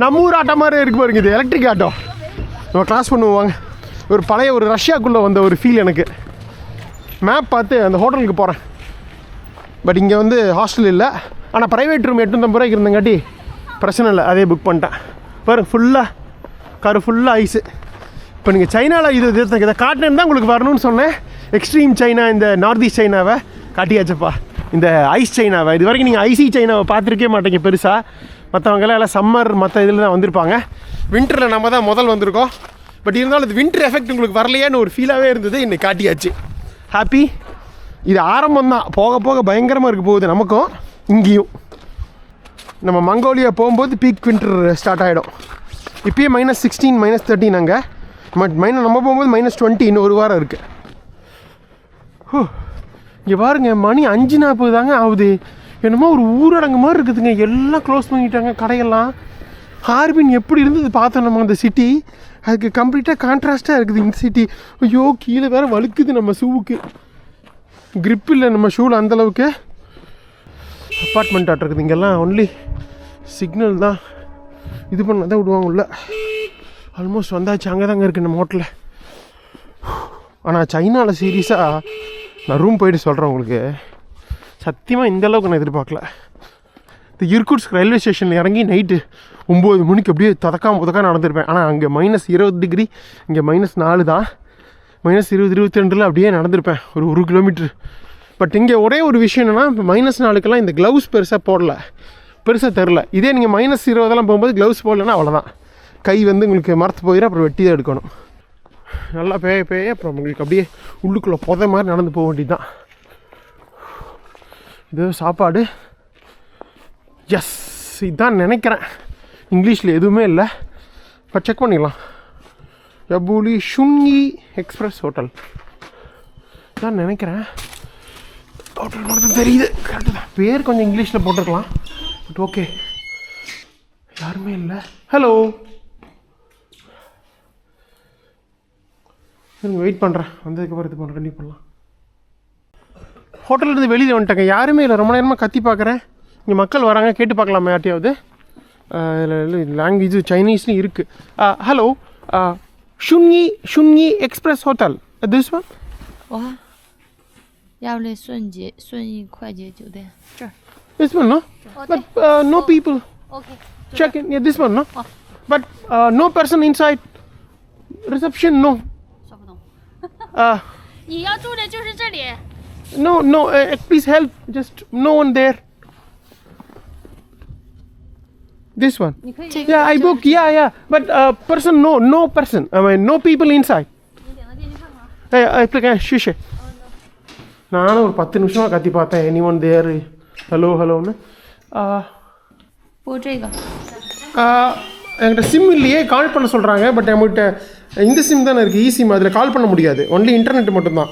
நம்ம ஊர் ஆட்டோ மாதிரி இருக்கு பாருங்க. இது எலக்ட்ரிக் ஆட்டோ. நம்ம கிளாஸ் பண்ணுவாங்க. ஒரு பழைய ஒரு ரஷ்யாக்குள்ளே வந்த ஒரு ஃபீல் எனக்கு. மேப் பார்த்து அந்த ஹோட்டலுக்கு போகிறேன். பட் இங்கே வந்து ஹாஸ்டல் இல்லை. ஆனால் ப்ரைவேட் ரூம் 850 ரூபாய்க்கு இருந்தங்காட்டி பிரச்சனை இல்லை, அதே புக் பண்ணிட்டேன். பாருங்க, ஃபுல்லாக ஐஸு. இப்போ நீங்கள் சைனாவில் இதை காட்டினேன்னு தான் உங்களுக்கு வரணும்னு சொன்னேன். எக்ஸ்ட்ரீம் சைனா, இந்த நார்த் ஈஸ்ட் சைனாவை காட்டியாச்சப்பா. இந்த ஐஸ் சைனாவை இது வரைக்கும் நீங்கள் ஐசி சைனாவை பார்த்துருக்கே மாட்டீங்க பெருசாக. மற்றவங்களாம் எல்லாம் சம்மர் மற்ற இதில் தான் வந்திருப்பாங்க. வின்டரில் நம்ம தான் முதல் வந்திருக்கோம். பட் இருந்தாலும் இது வின்டர் எஃபெக்ட் உங்களுக்கு வரலையான்னு ஒரு ஃபீலாகவே இருந்தது. இன்னைக்கு காட்டியாச்சு. ஹாப்பி. இது ஆரம்பம் தான். போக போக பயங்கரமாக இருக்க போகுது நமக்கும். இங்கேயும் நம்ம மங்கோலியா போகும்போது பீக் வின்டர் ஸ்டார்ட் ஆகிடும். இப்போயே -16 -13 அங்கே. நம்ம போகும்போது -20 இன்னும் ஒரு வாரம் இருக்குது. இங்கே பாருங்க, மணி 5:40 தாங்க ஆகுது. என்னமோ ஒரு ஊரடங்கு மாதிரி இருக்குதுங்க. எல்லாம் க்ளோஸ் பண்ணிட்டாங்க கடையெல்லாம். ஹார்பின் எப்படி இருந்தது பார்த்தோம் நம்ம அந்த சிட்டி. அதுக்கு கம்ப்ளீட்டாக கான்ட்ராஸ்ட்டாக இருக்குது இந்த சிட்டி. ஐயோ, கீழே வேறு வழுக்குது நம்ம ஷூவுக்கு. க்ரிப் இல்லை நம்ம ஷூவில் அந்தளவுக்கு. அப்பார்ட்மெண்ட் ஆட் இருக்குது இங்கெல்லாம். ஒன்லி சிக்னல் தான் இது பண்ண தான் விடுவாங்க உள்ள. ஆல்மோஸ்ட் வந்தாச்சு. அங்கே தாங்க இருக்குது நம்ம ஹோட்டலில். ஆனால் சைனாவில் சீரியஸாக நான் ரூம் போயிட்டு சொல்கிறேன் உங்களுக்கு. சத்தியமாக இந்த அளவுக்கு நான் எதிர்பார்க்கல. இந்த இர்குட்ஸ்க் ரயில்வே ஸ்டேஷனில் இறங்கி நைட்டு 9 மணிக்கு அப்படியே ததக்கா நடந்திருப்பேன். ஆனால் அங்கே -20 டிகிரி, இங்கே -4 தான். -20 22 அப்படியே நடந்திருப்பேன் ஒரு 1 கிலோமீட்டர். பட் இங்கே ஒரே ஒரு விஷயம் என்னென்னா, இப்போ -4க்கெல்லாம் இந்த க்ளவுஸ் பெருசாக போடல, பெருசாக தெரில. இதே நீங்கள் -20 போகும்போது க்ளவுஸ் போடலன்னா அவ்வளோதான், கை வந்து உங்களுக்கு மரத்து போயிடும், அப்புறம் வெட்டி தான் எடுக்கணும். நல்லா பேய அப்புறம் உங்களுக்கு அப்படியே உள்ளுக்குள்ளே புதை மாதிரி நடந்து போக வேண்டியது தான். இது சாப்பாடு. எஸ், இதுதான் நினைக்கிறேன். இங்கிலீஷில் எதுவுமே இல்லை, இப்போ செக் பண்ணிடலாம். யபூலி ஷுங்கி எக்ஸ்பிரஸ் ஹோட்டல் தான் நினைக்கிறேன். ஹோட்டல் மட்டும் தெரியுது, கரெக்டு தான். பேர் கொஞ்சம் இங்கிலீஷில் போட்டிருக்கலாம், பட் ஓகே. யாருமே இல்லை. ஹலோ, நீங்கள் வெயிட் பண்ணுறேன், வந்ததுக்கப்புறம் இது பண்ணுறேன், கண்டிப்பாக பண்ணலாம். ஹோட்டல்லேருந்து வெளியில் வந்துட்டாங்க, யாருமே இல்லை. ரொம்ப நேரமாக கத்தி பார்க்குறேன். இங்கே மக்கள் வராங்க, கேட்டு பார்க்கலாமா யார்ட்டையாவது. லாங்குவேஜ் சைனீஸ்லையும் இருக்குது. Hello, Shunyi express hotel, this ஒன்?要不顺义快捷酒店这儿。This one, no? But no people. Okay. Check in. Yeah, this one, no? But no person inside. Reception, no. 说不懂。 你要住的就是这里。 No. Please help. Just no one there. This one. 你可以 Yeah, I booked. Yeah. But person, no person. I mean, no people inside. 你点到进去看看。 I click. Shisha. நானும் ஒரு 10 நிமிஷமாக கத்தி பார்த்தேன். Any one தேர், ஹலோன்னு. 播这个。என்கிட்ட sim இல்லையே, கால் பண்ண சொல்கிறாங்க. But என்கிட்ட இந்த சிம் தானே இருக்குது, இ சிம். அதில் கால் பண்ண முடியாது, ஒன்லி இன்டர்நெட் மட்டும்தான்.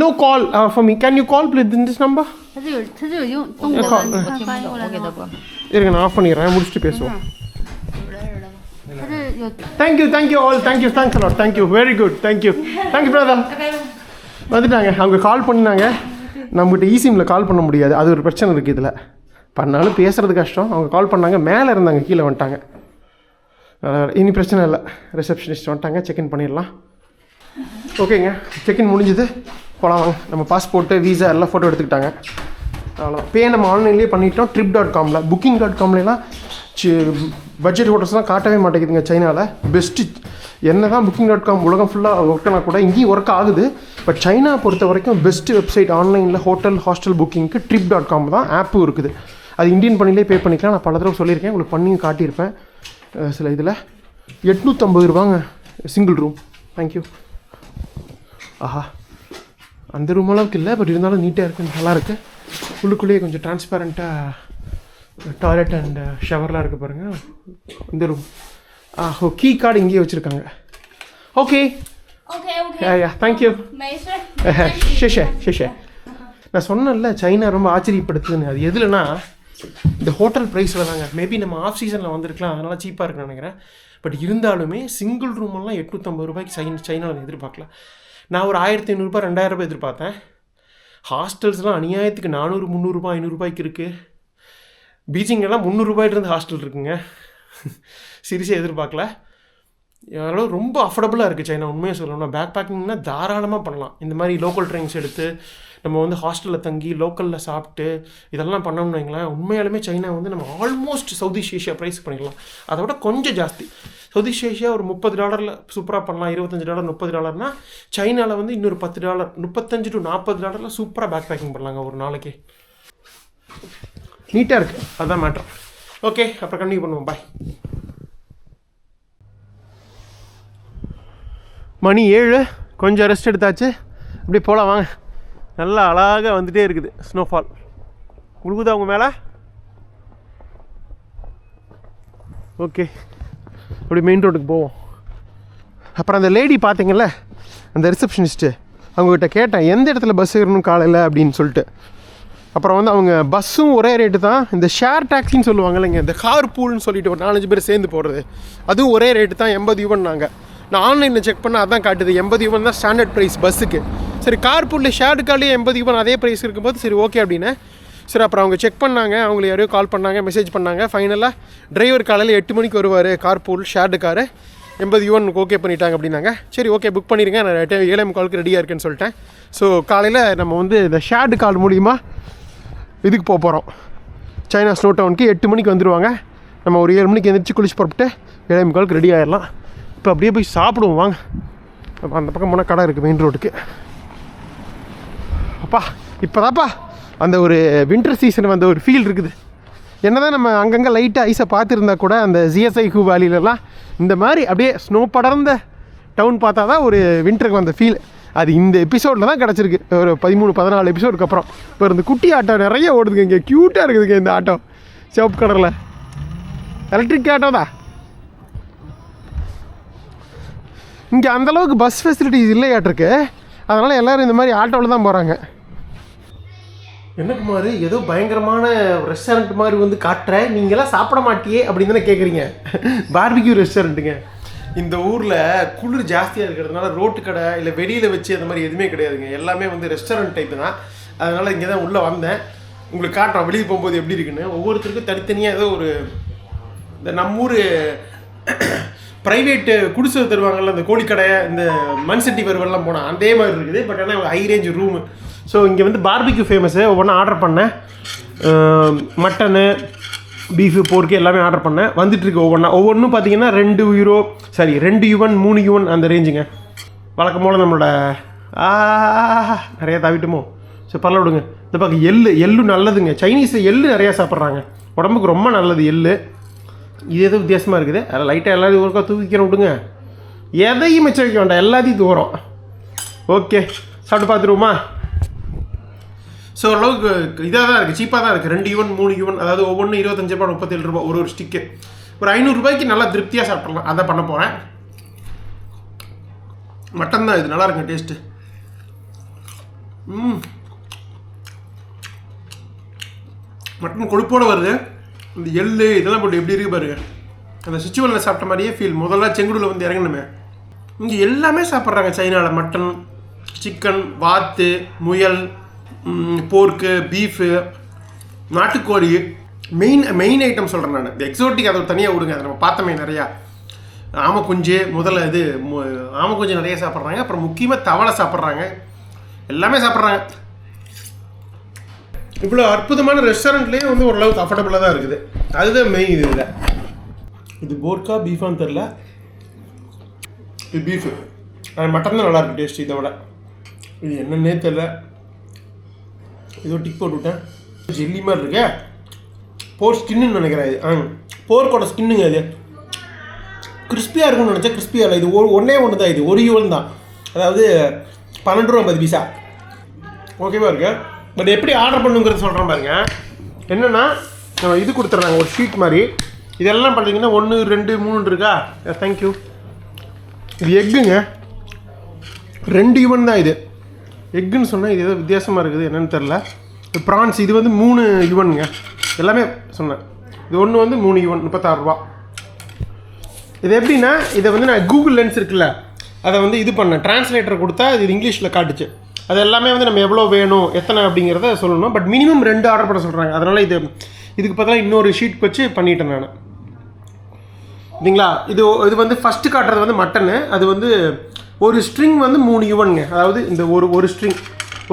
No call for me. Can you call please in this number? 它就有用动的，我听不懂，我给他播。 இருங்க, நான் ஆஃப் பண்ணிடுறேன், முடிச்சுட்டு பேசுவோம். 它是有 Thank you all. Thanks a lot. Thank you. Very good. Thank you brother. வந்துட்டாங்க. அவங்க கால் பண்ணினாங்க. நம்மகிட்ட இ சிம்மில் கால் பண்ண முடியாது, அது ஒரு பிரச்சனை இருக்குது இதில். பண்ணாலும் பேசுகிறது கஷ்டம். அவங்க கால் பண்ணாங்க, மேலே இருந்தாங்க, கீழே வந்துட்டாங்க. இனி பிரச்சனை இல்லை. ரிசப்ஷனிஸ்ட் வந்துட்டாங்க, செக்இன் பண்ணிடலாம். ஓகேங்க, செக்இன் முடிஞ்சுது, போகலாம் வாங்க. நம்ம பாஸ்போர்ட்டு, வீசா எல்லாம் ஃபோட்டோ எடுத்துக்கிட்டாங்க. அவ்வளோ பே நம்ம ஆன்லைன்லேயே பண்ணிட்டோம். trip.comல, booking.comலாம் பட்ஜெட் ஹோட்டல்ஸ்லாம் காட்டவே மாட்டேங்குதுங்க சைனாவில். பெஸ்ட்டு என்ன தான் booking.com உலகம் ஃபுல்லாக ஒர்க் ஆனால் கூட இங்கேயும் ஒர்க் ஆகுது. பட் சைனா பொறுத்த வரைக்கும் பெஸ்ட்டு வெப்சைட் ஆன்லைனில் ஹோட்டல் ஹாஸ்டல் புக்கிங்க்கு trip.com தான். ஆப்பும் இருக்குது, அது இந்தியன் பண்ணிலே பே பண்ணிக்கலாம். நான் பல தடவை சொல்லியிருக்கேன், உங்களுக்கு பண்ணியும் காட்டியிருப்பேன் சில இதில். 850 ரூபாங்க சிங்கிள் ரூம். தேங்க்யூ. ஆஹா, அந்த ரூம் அளவுக்கு இல்லை, பட் இருந்தாலும் நீட்டாக இருக்குது, நல்லாயிருக்கு. உள்ளுக்குள்ளேயே கொஞ்சம் டிரான்ஸ்பேரண்ட்டாக டாய்லெட் அண்ட் ஷவர்லாம் இருக்குது பாருங்கள். இந்த ரூம். கீ கார்டு இங்கேயே வச்சுருக்காங்க. ஓகே. தேங்க்யூ. 没事。ஷே. நான் சொன்னேன்ல சைனா ரொம்ப ஆச்சரியப்படுத்துதுன்னு. அது எதுலனா இந்த ஹோட்டல் ப்ரைஸில் தாங்க. மேபி நம்ம ஆஃப் சீசனில் வந்திருக்கலாம், அதனால் சீப்பாக இருக்குன்னு நினைக்கிறேன். பட் இருந்தாலுமே சிங்கிள் ரூமெல்லாம் 850 ரூபாய்க்கு சைனாவில் எதிர்பார்க்கல. நான் ஒரு 1500 ரூபாய் 2000 ரூபாய் எதிர்பார்த்தேன். ஹாஸ்டல்ஸ்லாம் அநியாயத்துக்கு 400 300 ரூபாய் 500 ரூபாய்க்கு இருக்குது. பீச்சிங்கெல்லாம் 300 ரூபாயிலிருந்து ஹாஸ்டல் இருக்குங்க. சீரியஸாக எதிர்பார்க்கல. அதனால ரொம்ப அஃபோர்டபுளாக இருக்குது சைனா. உண்மையாக சொல்லணும்னா பேக் பேக்கிங்னா தாராளமாக பண்ணலாம். இந்த மாதிரி லோக்கல் ட்ரெயின்ஸ் எடுத்து நம்ம வந்து ஹாஸ்டலில் தங்கி லோக்கலில் சாப்பிட்டு இதெல்லாம் பண்ணோம்னு வைங்களேன், உண்மையாலுமே சைனா வந்து நம்ம almost South East Asia price பண்ணிடலாம். அதை விட கொஞ்சம் ஜாஸ்தி. சவுத் ஈஸ்ட் ஏஷியா ஒரு $30 சூப்பராக பண்ணலாம், $25 $30. சைனாவில் வந்து இன்னொரு $10 $35 to $40 சூப்பராக பேக் பேக்கிங் பண்ணலாங்க ஒரு நாளைக்கு. நீட்டாக இருக்குது, அதுதான் மேட்ரு. ஓகே, அப்புறம் கண்டினியூ பண்ணுவோம். பாய். மணி 7, கொஞ்சம் ரெஸ்ட் எடுத்தாச்சு. அப்படியே போகலாம் வாங்க. நல்லா அழகாக வந்துகிட்டே இருக்குது ஸ்னோஃபால். உழுகுதா அவங்க மேலே? ஓகே, அப்படி மெயின் ரோட்டுக்கு போவோம். அப்புறம் அந்த லேடி பார்த்தீங்கல்ல, அந்த ரிசப்ஷனிஸ்ட்டு, அவங்ககிட்ட கேட்டேன் எந்த இடத்துல பஸ் ஏறணும் காலையில் அப்படின்னு சொல்லிட்டு. அப்புறம் வந்து அவங்க பஸ்ஸும் ஒரே ரேட்டு தான். இந்த ஷேர் டாக்ஸின்னு சொல்லுவாங்க இல்லைங்க, இந்த கார் பூல்னு சொல்லிட்டு ஒரு 4-5 பேர் சேர்ந்து போடுறது, அதுவும் ஒரே ரேட்டு தான், 80 யூவன். நான் ஆன்லைனில் செக் பண்ணால் அதான் காட்டுது, 80 யூவன் தான் ஸ்டாண்டர்ட் ப்ரைஸ் பஸ்ஸுக்கு. சரி, கார் பூலில் ஷேர்டு கார்லேயே 80 யூவன் அதே ப்ரைஸ் இருக்கும்போது சரி ஓகே அப்படின்னு. சரி, அப்புறம் அவங்க செக் பண்ணாங்க, அவங்களை யாரையோ கால் பண்ணாங்க, மெசேஜ் பண்ணாங்க. ஃபைனலாக டிரைவர் காலையில் 8 மணிக்கு வருவார், car pool shared car. 80 Yuvan okay பண்ணிட்டாங்க அப்படின்னாங்க. சரி ஓகே புக் பண்ணிடுங்க, நான் 7:45 ரெடியாக இருக்கேன்னு சொல்லிட்டேன். ஸோ காலையில் நம்ம வந்து இந்த ஷேர்டு கால் மூலிமா இதுக்கு போகிறோம், சைனா ஸ்னோ டவுனுக்கு. 8 மணிக்கு வந்துடுவாங்க. நம்ம ஒரு 7 மணிக்கு எழுந்திரிச்சு குளிச்சு புறப்பட்டு 7:45 ரெடி ஆகிடலாம். இப்போ அப்படியே போய் சாப்பிடுவோம் வாங்க. அந்த பக்கம் போனால் கடை இருக்குது மெயின் ரோட்டுக்கு. அப்பா இப்போதாப்பா அந்த ஒரு வின்டர் சீசன் வந்த ஒரு ஃபீல் இருக்குது. என்ன தான் நம்ம அங்கங்கே லைட்டாக ஐஸை பார்த்துருந்தா கூட அந்த ஜிஎஸ்ஐ ஹூ வேலிலலாம் இந்த மாதிரி அப்படியே ஸ்னோ படர்ந்த டவுன் பார்த்தா தான் ஒரு வின்டருக்கு வந்த ஃபீல். அது இந்த எபிசோடில் தான் கிடச்சிருக்கு, ஒரு 13-14 எபிசோடுக்கு அப்புறம். இப்போ இந்த குட்டி ஆட்டோ நிறைய ஓடுதுங்க இங்கே, க்யூட்டாக இருக்குதுங்க இந்த ஆட்டோ, சிவப்பு கலரில் எலக்ட்ரிக் ஆட்டோ தான். இங்கே அந்தளவுக்கு பஸ் ஃபெசிலிட்டிஸ் இல்லையாட்டிருக்கு, அதனால் எல்லோரும் இந்த மாதிரி ஆட்டோவில் தான் போகிறாங்க. என்ன குமார் ஏதோ பயங்கரமான ரெஸ்டாரண்ட் மாதிரி வந்து காட்டுற, நீங்களாம் சாப்பிட மாட்டியே அப்படின்னு தானே கேட்குறீங்க. பார்பிக்யூ ரெஸ்டாரண்ட்டுங்க. இந்த ஊரில் குளிர் ஜாஸ்தியாக இருக்கிறதுனால ரோட்டு கடை இல்லை வெளியில் வச்சு அந்த மாதிரி எதுவுமே கிடையாதுங்க, எல்லாமே வந்து ரெஸ்டாரண்ட் டைப்பு தான். அதனால் இங்கே தான் உள்ளே வந்தேன், உங்களுக்கு காட்டுறோம் வெளியே போகும்போது எப்படி இருக்குன்னு. ஒவ்வொருத்தருக்கும் தனித்தனியாக ஏதோ ஒரு இந்த நம்மூர் ப்ரைவேட்டு குடிசை தருவாங்கள்ல, இந்த கோழிக்கடை இந்த மண்சட்டி வறுவெல்லாம் போனால் அதே மாதிரி இருக்குது. பட் ஆனால் ஹை ரேஞ்ச் ரூமு. ஸோ இங்கே வந்து பார்பிக்யூ ஃபேமஸ்ஸு. ஒவ்வொன்றும் ஆர்டர் பண்ணேன், மட்டனு பீஃபு போர்க்கு எல்லாமே ஆர்டர் பண்ணேன். வந்துட்டுருக்கு ஒவ்வொன்றும் பார்த்தீங்கன்னா 2 யுவன் 3 யுவன் அந்த ரேஞ்சுங்க. வழக்கம் போல் நம்மளோட நிறையா தவிட்டுமோ. சரி பரவாயில்ல விடுங்க. இந்த பக்கம் எள்ளு நல்லதுங்க, சைனீஸில் எள்ளு நிறையா சாப்பிட்றாங்க, உடம்புக்கு ரொம்ப நல்லது எள்ளு. இது எதுவும் வித்தியாசமாக இருக்குது, அதில் லைட்டாக எல்லாத்தையும் ஒருக்கா தூக்கிக்கிறோம் விடுங்க, எதையும் மிச்சம் வைக்க வேண்டாம், எல்லாத்தையும் தூரம். ஓகே சாப்பிட்டு பார்த்துருவோமா? ஸோ ஓரளவுக்கு இதாக தான் இருக்குது, சீப்பாக தான் இருக்குது. 2 யுவன் 3 யுவன், அதாவது ஒவ்வொன்றும் 25 ரூபா 37 ரூபா ஒரு ஸ்டிக்கு. ஒரு 500 ரூபாய்க்கு நல்லா திருப்தியாக சாப்பிட்றலாம். அதை பண்ண போகிறேன். மட்டன் தான் இது, நல்லா இருக்குங்க டேஸ்ட்டு. மட்டன் கொழுப்போடு வருது. இந்த எள்ளு இதெல்லாம் போட்டு எப்படி இருக்குது பாருங்க, அந்த சுச்சுவலில் சாப்பிட்ட மாதிரியே ஃபீல். முதல்ல செங்குடில் வந்து இறங்கணுமே. இங்கே எல்லாமே சாப்பிட்றாங்க சைனாவில். மட்டன், சிக்கன், வாத்து, முயல், போர்க்கு, பீஃபு, நாட்டுக்கோழி, மெயின் ஐட்டம் சொல்கிறேன் நான். இந்த எக்ஸோட்டிக் அதை தனியாக விடுங்க, அதை நம்ம பார்த்தோமே நிறையா. ஆமக்குஞ்சு முதல்ல இது ஆமக்குஞ்சு நிறைய சாப்பிட்றாங்க. அப்புறம் முக்கியமாக தவளை சாப்பிட்றாங்க, எல்லாமே சாப்பிட்றாங்க. இவ்வளோ அற்புதமான ரெஸ்டாரண்ட்லேயே வந்து ஓரளவுக்கு அஃபோர்டபுளாக தான் இருக்குது. அதுதான் மெயின். இது இல்லை, இது போர்க்கா பீஃபான்னு தெரில, இது பீஃபு. மட்டன் தான் நல்லாயிருக்கு டேஸ்ட். இதை விட இது என்னன்னே தெரில. ஏதோ டிக் போட்டு விட்டேன், ஜெல்லி மாதிரி இருக்கே. போர் ஸ்கின்னு நினைக்கிறேன் இது. போர்க்கோட ஸ்கின்னுங்க. இது கிறிஸ்பியாக இருக்கும்னு நினச்சா கிறிஸ்பியாக இல்லை. இது ஒன்றே ஒன்று தான், இது 1 யுவன் தான், அதாவது 12 ரூபா 50 பைசா. ஓகேவா இருக்கு. பட் எப்படி ஆர்டர் பண்ணுங்கிறது சொல்கிறேன் பாருங்க. என்னென்னா நம்ம இது கொடுத்துட்றாங்க ஒரு ஷீட் மாதிரி. இதெல்லாம் பார்த்தீங்கன்னா 1 2 3 இருக்கா. தேங்க்யூ. இது எக்குங்க, 2 யுவன் தான் இது. எக்குன்னு சொன்னால் இது ஏதோ வித்தியாசமாக இருக்குது, என்னென்னு தெரில. இது ப்ரான்ஸ், இது வந்து 3 யுவனுங்க. எல்லாமே சொன்னேன். இது ஒன்று வந்து 3 யுவன் 36 ரூபா. இது எப்படின்னா, இதை வந்து நான் கூகுள் லென்ஸ் இருக்குல்ல, அதை வந்து இது பண்ணேன், டிரான்ஸ்லேட்டர் கொடுத்தா இது இங்கிலீஷில் காட்டுச்சு. அது எல்லாமே வந்து நம்ம எவ்வளோ வேணும் எத்தனை அப்படிங்கிறத சொல்லணும். பட் மினிமம் 2 ஆர்டர் பண்ண சொல்கிறாங்க. அதனால் இதுக்கு பதிலாக இன்னொரு ஷீட் வச்சு பண்ணிட்டேன் நான். இல்லைங்களா? இது வந்து ஃபஸ்ட்டு காட்டுறது வந்து மட்டனு. அது வந்து ஒரு ஸ்ட்ரிங் வந்து 3 யுவனுங்க. அதாவது இந்த ஒரு ஸ்ட்ரிங்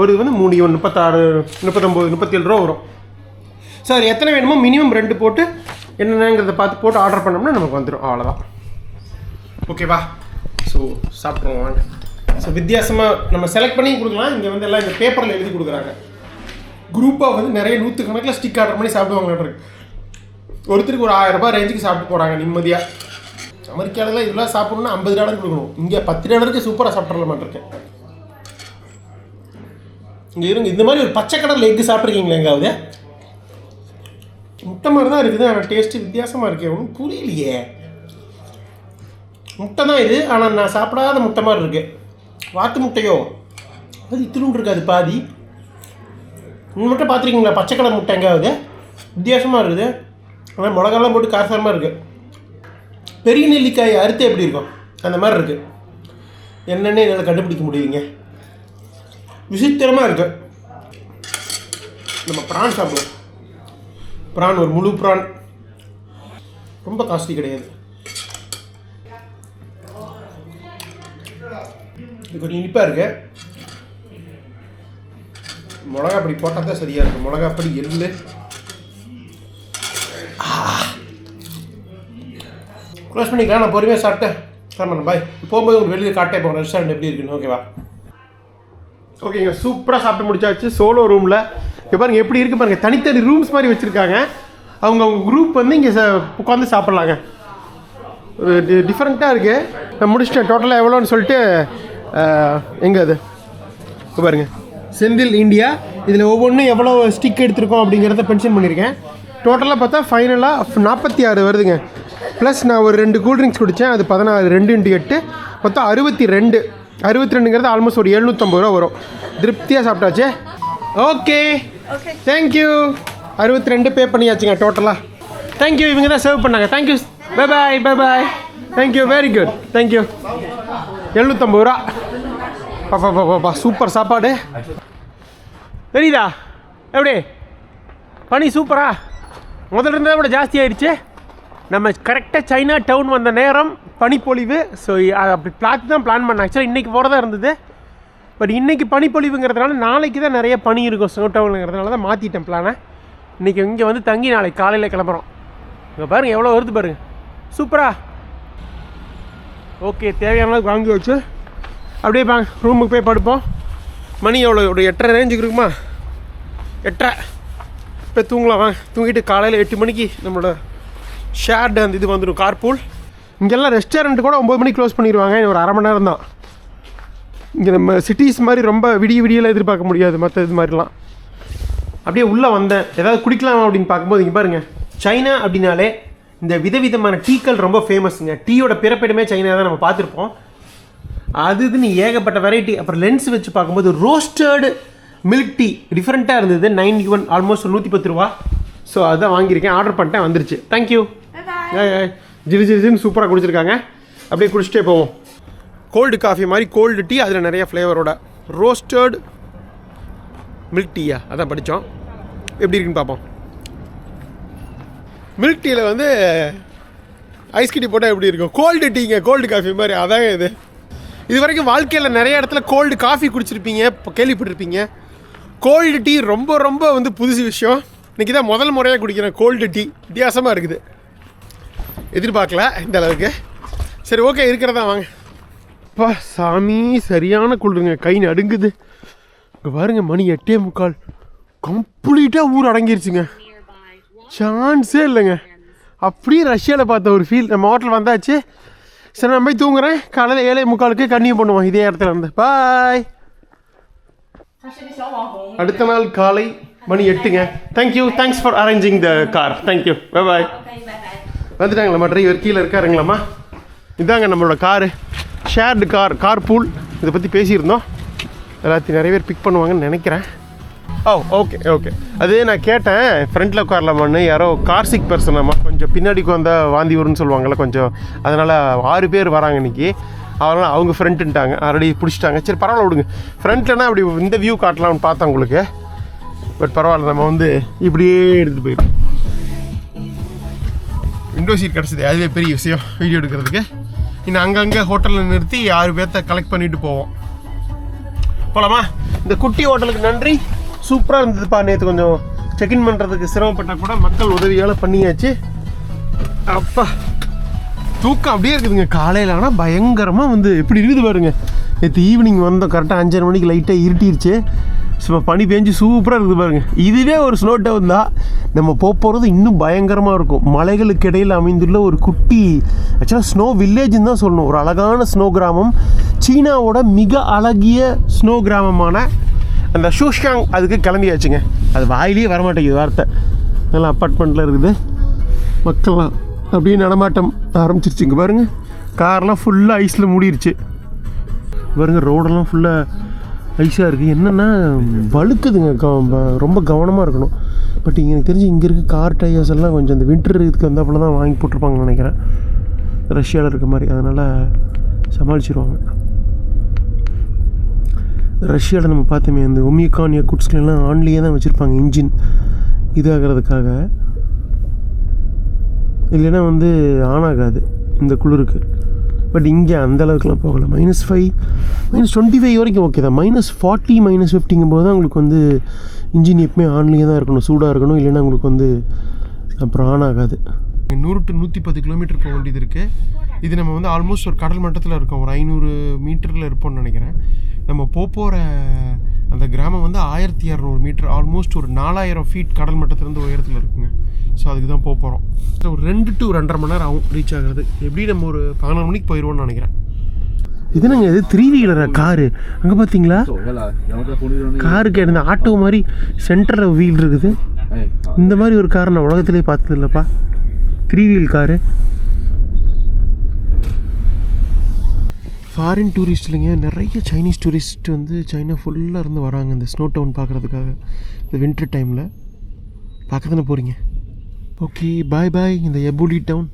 ஒரு இது வந்து 3 யுவன் 36 39 37 ரூபா வரும். சார் எத்தனை வேணுமோ மினிமம் 2 போட்டு என்னென்னங்கிறத பார்த்து போட்டு ஆர்டர் பண்ணோம்னா நமக்கு வந்துடும். அவ்வளோதான். ஓகேவா? ஸோ சாப்பிட்ருவோம் வாங்க. ஸோ வித்தியாசமாக நம்ம செலக்ட் பண்ணி கொடுக்கலாம். இங்கே வந்து எல்லாம் இந்த பேப்பரில் எழுதி கொடுக்குறாங்க. குரூப்பாக வந்து நிறைய 100 கணக்கில் ஸ்டிக் ஆர்டர் பண்ணி சாப்பிடுவாங்க. ஒருத்தருக்கு ஒரு 1000 ரூபாய் ரேஞ்சுக்கு சாப்பிட்டு போகிறாங்க நிம்மதியாக. அமெரிக்காவில் இதெல்லாம் சாப்பிட்ணுன்னா $50 கொடுக்கணும். இங்கே $10 சூப்பராக சாப்பிட்ற மாட்டிருக்கேன். இங்கே இருங்க, இந்த மாதிரி ஒரு பச்சை கடலில் எக்கு சாப்பிட்ருக்கீங்களா எங்காவது? முட்டை மாதிரி தான் இருக்குது, ஆனால் டேஸ்ட்டு வித்தியாசமாக இருக்கே. ஒன்றும் புரியலையே. முட்டை தான் இது, ஆனால் நான் சாப்பிடாத முட்டை மாதிரி இருக்குது. வாத்து முட்டையோ? அது இத்திலுண்டு இருக்காது பாதி. இந்த முட்டை பார்த்துருக்கீங்களா? பச்சை கலர் முட்டை எங்காவது? வித்தியாசமாக இருக்குது. ஆனால் மிளகாலாம் போட்டு காரசாரமாக இருக்குது. பெரிய நெல்லிக்காய் அறுத்து எப்படி இருக்கும் அந்த மாதிரி இருக்குது. என்னென்ன என்னால் கண்டுபிடிக்க முடியுங்க. விசித்திரமாக இருக்குது. நம்ம ப்ரான் சாப்பிடுவோம். ப்ரான் ஒரு முழு ப்ரான், ரொம்ப காஸ்ட்லி கிடையாது. இது கொஞ்சம் இனிப்பாக இருக்கு. மிளகா அப்படி போட்டால் தான் சரியாக இருக்கும். மிளகா அப்படி எள்ளு. க்ளோஸ் பண்ணிக்கலாம். நான் பொறுமையாக சாப்பிட்டேன். ஆமாம் பாய். போகும்போது உங்களுக்கு வெளியே காட்டே போகிறேன் ரெஸ்டாரண்ட் எப்படி இருக்குன்னு. ஓகேவா? ஓகேங்க, சூப்பராக சாப்பிட்டு முடிச்சாச்சு. சோலோ ரூமில் இங்கே பாருங்கள் எப்படி இருக்குது பாருங்கள். தனித்தனி ரூம்ஸ் மாதிரி வச்சுருக்காங்க. அவங்க குரூப் வந்து இங்கே உட்காந்து சாப்பிட்லாங்க. டிஃப்ரெண்ட்டாக இருக்குது. நான் முடிச்சிட்டேன். டோட்டலாக எவ்வளோன்னு சொல்லிட்டு எங்கே அது பாருங்கள், செந்தில் இந்தியா. இதில் ஒவ்வொன்றும் எவ்வளோ ஸ்டிக் எடுத்திருக்கோம் அப்படிங்கிறத மென்ஷன் பண்ணியிருக்கேன். டோட்டலாக பார்த்தா ஃபைனலாக 46 வருதுங்க. ப்ளஸ் நான் ஒரு 2 கூல்ட்ரிங்க்ஸ் குடித்தேன். அது 16, 2 × 8 மொத்தம் 62ங்கிறது ஆல்மோஸ்ட் ஒரு 750 ரூபா வரும். திருப்தியாக சாப்பிட்டாச்சு. Okay thank you. 62 பே பண்ணியாச்சுங்க டோட்டலாக. தேங்க்யூ. இவங்க தான் சர்வ் பண்ணாங்க. தேங்க்யூ. பை பாய். Bye bye. Thank you. Very good. Thank you. 750 ரூபா. பாப்பா சூப்பர் சாப்பாடு. தெரியுதா எப்படி பனி? சூப்பரா? முதல்ல இருந்ததை விட ஜாஸ்தி ஆயிடுச்சு. நம்ம கரெக்டாக சைனா டவுன் வந்த நேரம் பனிப்பொழிவு. ஸோ அப்படி பார்த்து தான் பிளான் பண்ணேன். ஆக்சுவலாக இன்றைக்கி போகிறதா இருந்தது. பட் இன்றைக்கி பனிப்பொழிவுங்கிறதுனால நாளைக்கு தான் நிறைய பனி இருக்கும் ஸ்னோ டவுனுங்கிறதுனால தான் மாற்றிட்டேன் பிளானை. இன்றைக்கி இங்கே வந்து தங்கி நாளைக்கு காலையில் கிளம்புறோம். இங்கே பாருங்கள் எவ்வளோ வருது பாருங்கள். சூப்பரா? ஓகே, தேவையான அளவுக்கு வாங்கி வச்சு அப்படியே ரூமுக்கு போய் படுப்போம். மணி எவ்வளோ? ஒரு 8:30 ரேஞ்சுக்கு இருக்குமா? 8:30 இப்போ தூங்கலாம். வாங்க தூங்கிட்டு காலையில் 8 மணிக்கு நம்மளோட ஷேர்டு அந்த இது வந்துடும், கார்பூல். இங்கெல்லாம் ரெஸ்டாரண்ட் கூட 9 மணிக்கு க்ளோஸ் பண்ணிடுவாங்க. ஒரு அரை மணி நேரம் தான். இங்கே நம்ம சிட்டிஸ் மாதிரி ரொம்ப விடியெல்லாம் எதிர்பார்க்க முடியாது மற்ற இது மாதிரிலாம். அப்படியே உள்ளே வந்தேன் ஏதாவது குடிக்கலாம் அப்படின்னு பார்க்கும்போது இங்கே பாருங்கள், சைனா அப்படின்னாலே இந்த விதவிதமான டீக்கள் ரொம்ப ஃபேமஸுங்க. டீயோட பிறப்பிடமே சைனா தான் நம்ம பார்த்துருப்போம். அதுன்னு ஏகப்பட்ட வெரைட்டி. அப்புறம் லென்ஸ் வச்சு பார்க்கும்போது ரோஸ்டர்டு மில்க் டீ டிஃப்ரெண்ட்டாக இருந்தது. 91 ஆல்மோஸ்ட் 110 ரூபா. ஸோ அதுதான் வாங்கியிருக்கேன். ஆர்டர் பண்ணிட்டேன், வந்துருச்சு. தேங்க்யூ. ஜிரின்னு சூப்பராக குடிச்சிருக்காங்க. அப்படியே குடிச்சிட்டே போவோம். கோல்டு காஃபி மாதிரி கோல்டு டீ, அதில் நிறைய ஃப்ளேவரோட ரோஸ்டர்டு மில்க் டீயா அதான் படித்தோம். எப்படி இருக்குன்னு பார்ப்போம். மில்க் டீயில் வந்து ஐஸ் கட்டி போட்டால் எப்படி இருக்கும்? கோல்டு டீங்க, கோல்டு காஃபி மாதிரி. அதாங்க இது வரைக்கும் வாழ்க்கையில் நிறைய இடத்துல கோல்டு காஃபி குடிச்சிருப்பீங்க, இப்போ கேள்விப்பட்டிருப்பீங்க. கோல்டு டீ ரொம்ப ரொம்ப வந்து புதுசு விஷயம். இன்றைக்கி தான் முதல் முறையாக குடிக்கிறேன் கோல்டு டீ. வித்தியாசமாக இருக்குது. எதிர்பார்க்கல இந்த அளவுக்கு. சரி ஓகே, இருக்கிறதா வாங்க. அப்பா சாமி சரியான குளிருங்க, கை நடுங்குது. இங்கே பாருங்க, மணி 8:45. கம்ப்ளீட்டாக ஊர் அடங்கிருச்சுங்க. சான்ஸே இல்லைங்க. அப்படியே ரஷ்யாவில் பார்த்த ஒரு ஃபீல். நம்ம ஹோட்டல் வந்தாச்சு. சரி நான் போய் தூங்குறேன். காலையில் 7:45 கன்னியூ பண்ணுவோம் இதே இடத்துல இருந்து. பாய். அடுத்த நாள் காலை மணி 8ங்க. Thank you. Thanks for arranging the car. Thank you. Bye bye. வந்துட்டாங்களாம்மா டிரைவர்? கீழே இருக்காருங்களாம்மா? இதாங்க நம்மளோட காரு, ஷேர்டு கார்பூல். இதை பற்றி பேசியிருந்தோம். எல்லாத்தையும் நிறைய பேர் பிக் பண்ணுவாங்கன்னு நினைக்கிறேன். ஓகே. அது நான் கேட்டேன், ஃப்ரண்ட்டில் உட்காரலாமான்னு. யாரோ கார்சிக் பர்சனாமா, கொஞ்சம் பின்னாடிக்கு வந்தால் வாந்தி வரும்னு சொல்லுவாங்கள்ல கொஞ்சம். அதனால் 6 பேர் வராங்க இன்றைக்கி. அதனால் அவங்க ஃப்ரண்ட்டுன்ட்டாங்க, ஆல்ரெடி பிடிச்சிட்டாங்க. சரி பரவாயில்ல விடுங்க. ஃப்ரண்ட்லனா அப்படி இந்த வியூ காட்டலாம்னு பார்த்தேன் உங்களுக்கு. பட் பரவாயில்ல, நம்ம வந்து இப்படியே எடுத்துகிட்டு போயிடும். விண்டோ சீட் கிடச்சிது, அதுவே பெரிய விஷயம் வீடியோ எடுக்கிறதுக்கு. இன்னும் அங்கங்கே ஹோட்டலில் நிறுத்தி 6 பேர்த்த கலெக்ட் பண்ணிவிட்டு போவோம். போகலாமா? இந்த குட்டி ஹோட்டலுக்கு நன்றி. சூப்பராக இருந்ததுப்பா. நேற்று கொஞ்சம் செக்இன் பண்ணுறதுக்கு சிரமப்பட்டால் கூட மக்கள் உதவியால் பண்ணியாச்சு. அப்பா தூக்கம் அப்படியே இருக்குதுங்க காலையில். ஆனால் பயங்கரமாக வந்து எப்படி இருக்குது பாருங்க. நேற்று ஈவினிங் வந்தோம், கரெக்டாக 5:30 மணிக்கு லைட்டாக இருட்டிருச்சு. சும்மா பனி பெஞ்சு சூப்பராக இருக்குது பாருங்க. இதுவே ஒரு ஸ்னோ டவுன் தான். நம்ம போகிறது இன்னும் பயங்கரமாக இருக்கும். மலைகளுக்கு இடையில் அமைந்துள்ள ஒரு குட்டி, ஆக்சுவலாக ஸ்னோ வில்லேஜ்னு தான் சொல்லணும். ஒரு அழகான ஸ்னோ கிராமம். சீனாவோட மிக அழகிய ஸ்னோ கிராமமான அந்த ஷூஷாங் அதுக்கு கிளம்பியாச்சுங்க. அது வாயிலேயே வரமாட்டேங்குது வார்த்தை. நல்லா அப்பார்ட்மெண்ட்டில் இருக்குது. மக்கள்லாம் அப்படியே நடமாட்டம் ஆரம்பிச்சிருச்சு. இங்கே பாருங்கள், கார்லாம் ஃபுல்லாக ஐஸில் மூடிருச்சு பாருங்கள். ரோடெல்லாம் ஃபுல்லாக ஐஸாக இருக்குது. என்னென்னா வழுக்குதுங்க, ரொம்ப கவனமாக இருக்கணும். பட் இங்கே எனக்கு தெரிஞ்சு இங்கே இருக்க கார் டயர்ஸ் எல்லாம் கொஞ்சம் இந்த வின்டர் இதுக்கு வந்தாப்புல தான் வாங்கி போட்டிருப்பாங்கன்னு நினைக்கிறேன், ரஷ்யாவில் இருக்க மாதிரி. அதனால் சமாளிச்சிருவாங்க. ரஷ்யாவில் நம்ம பார்த்தோமே அந்த ஒமிகான் குட்ஸ்லாம் ஆன்லேயே தான் வச்சுருப்பாங்க இன்ஜின் இதாகிறதுக்காக. இல்லைன்னா வந்து ஆன் ஆகாது இந்த குளிருக்கு. பட் இங்கே அந்த அளவுக்குலாம் போகலை. -5 -25 வரைக்கும் ஓகே தான். -40 -50ங்கும் போது தான் உங்களுக்கு வந்து இன்ஜின் எப்பவுமே ஆன்லேயே தான் இருக்கணும், சூடாக இருக்கணும், இல்லைன்னா உங்களுக்கு வந்து அப்புறம் ஆன் ஆகாது. 100 to 110 கிலோமீட்டர் போக வேண்டியது இருக்குது. இது நம்ம வந்து ஆல்மோஸ்ட் ஒரு கடல் மட்டத்தில் இருக்கோம், ஒரு 500 மீட்டரில் இருப்போம்னு நினைக்கிறேன். நம்ம போகிற அந்த கிராமம் வந்து 1200 மீட்டர், ஆல்மோஸ்ட் ஒரு 4000 ஃபீட் கடல் மட்டத்துலேருந்து உயரத்தில் இருக்குங்க. ஸோ அதுக்கு தான் போகிறோம். ஒரு 2 to 2.5 மணி நேரம் ஆகும் ரீச் ஆகிறது. எப்படி நம்ம ஒரு 11 மணிக்கு போயிடுவோம்னு நினைக்கிறேன். இது நாங்கள் இது 3 வீலரா காரு? அங்கே பார்த்தீங்களா காருக்கு இந்த ஆட்டோ மாதிரி சென்டரில் வீல் இருக்குது. இந்த மாதிரி ஒரு காரை நான் உலகத்திலே பார்த்தது இல்லைப்பா, 3 வீல் காரு. ஃபாரின் டூரிஸ்ட் இல்லைங்க, நிறைய சைனீஸ் டூரிஸ்ட் வந்து சைனா ஃபுல்லாக இருந்து வராங்க இந்த ஸ்னோ டவுன் பார்க்குறதுக்காக. இந்த வின்டர் டைமில் பார்க்க தானே போகிறீங்க. ஓகே, பாய் பாய். இந்த எபுலி டவுன்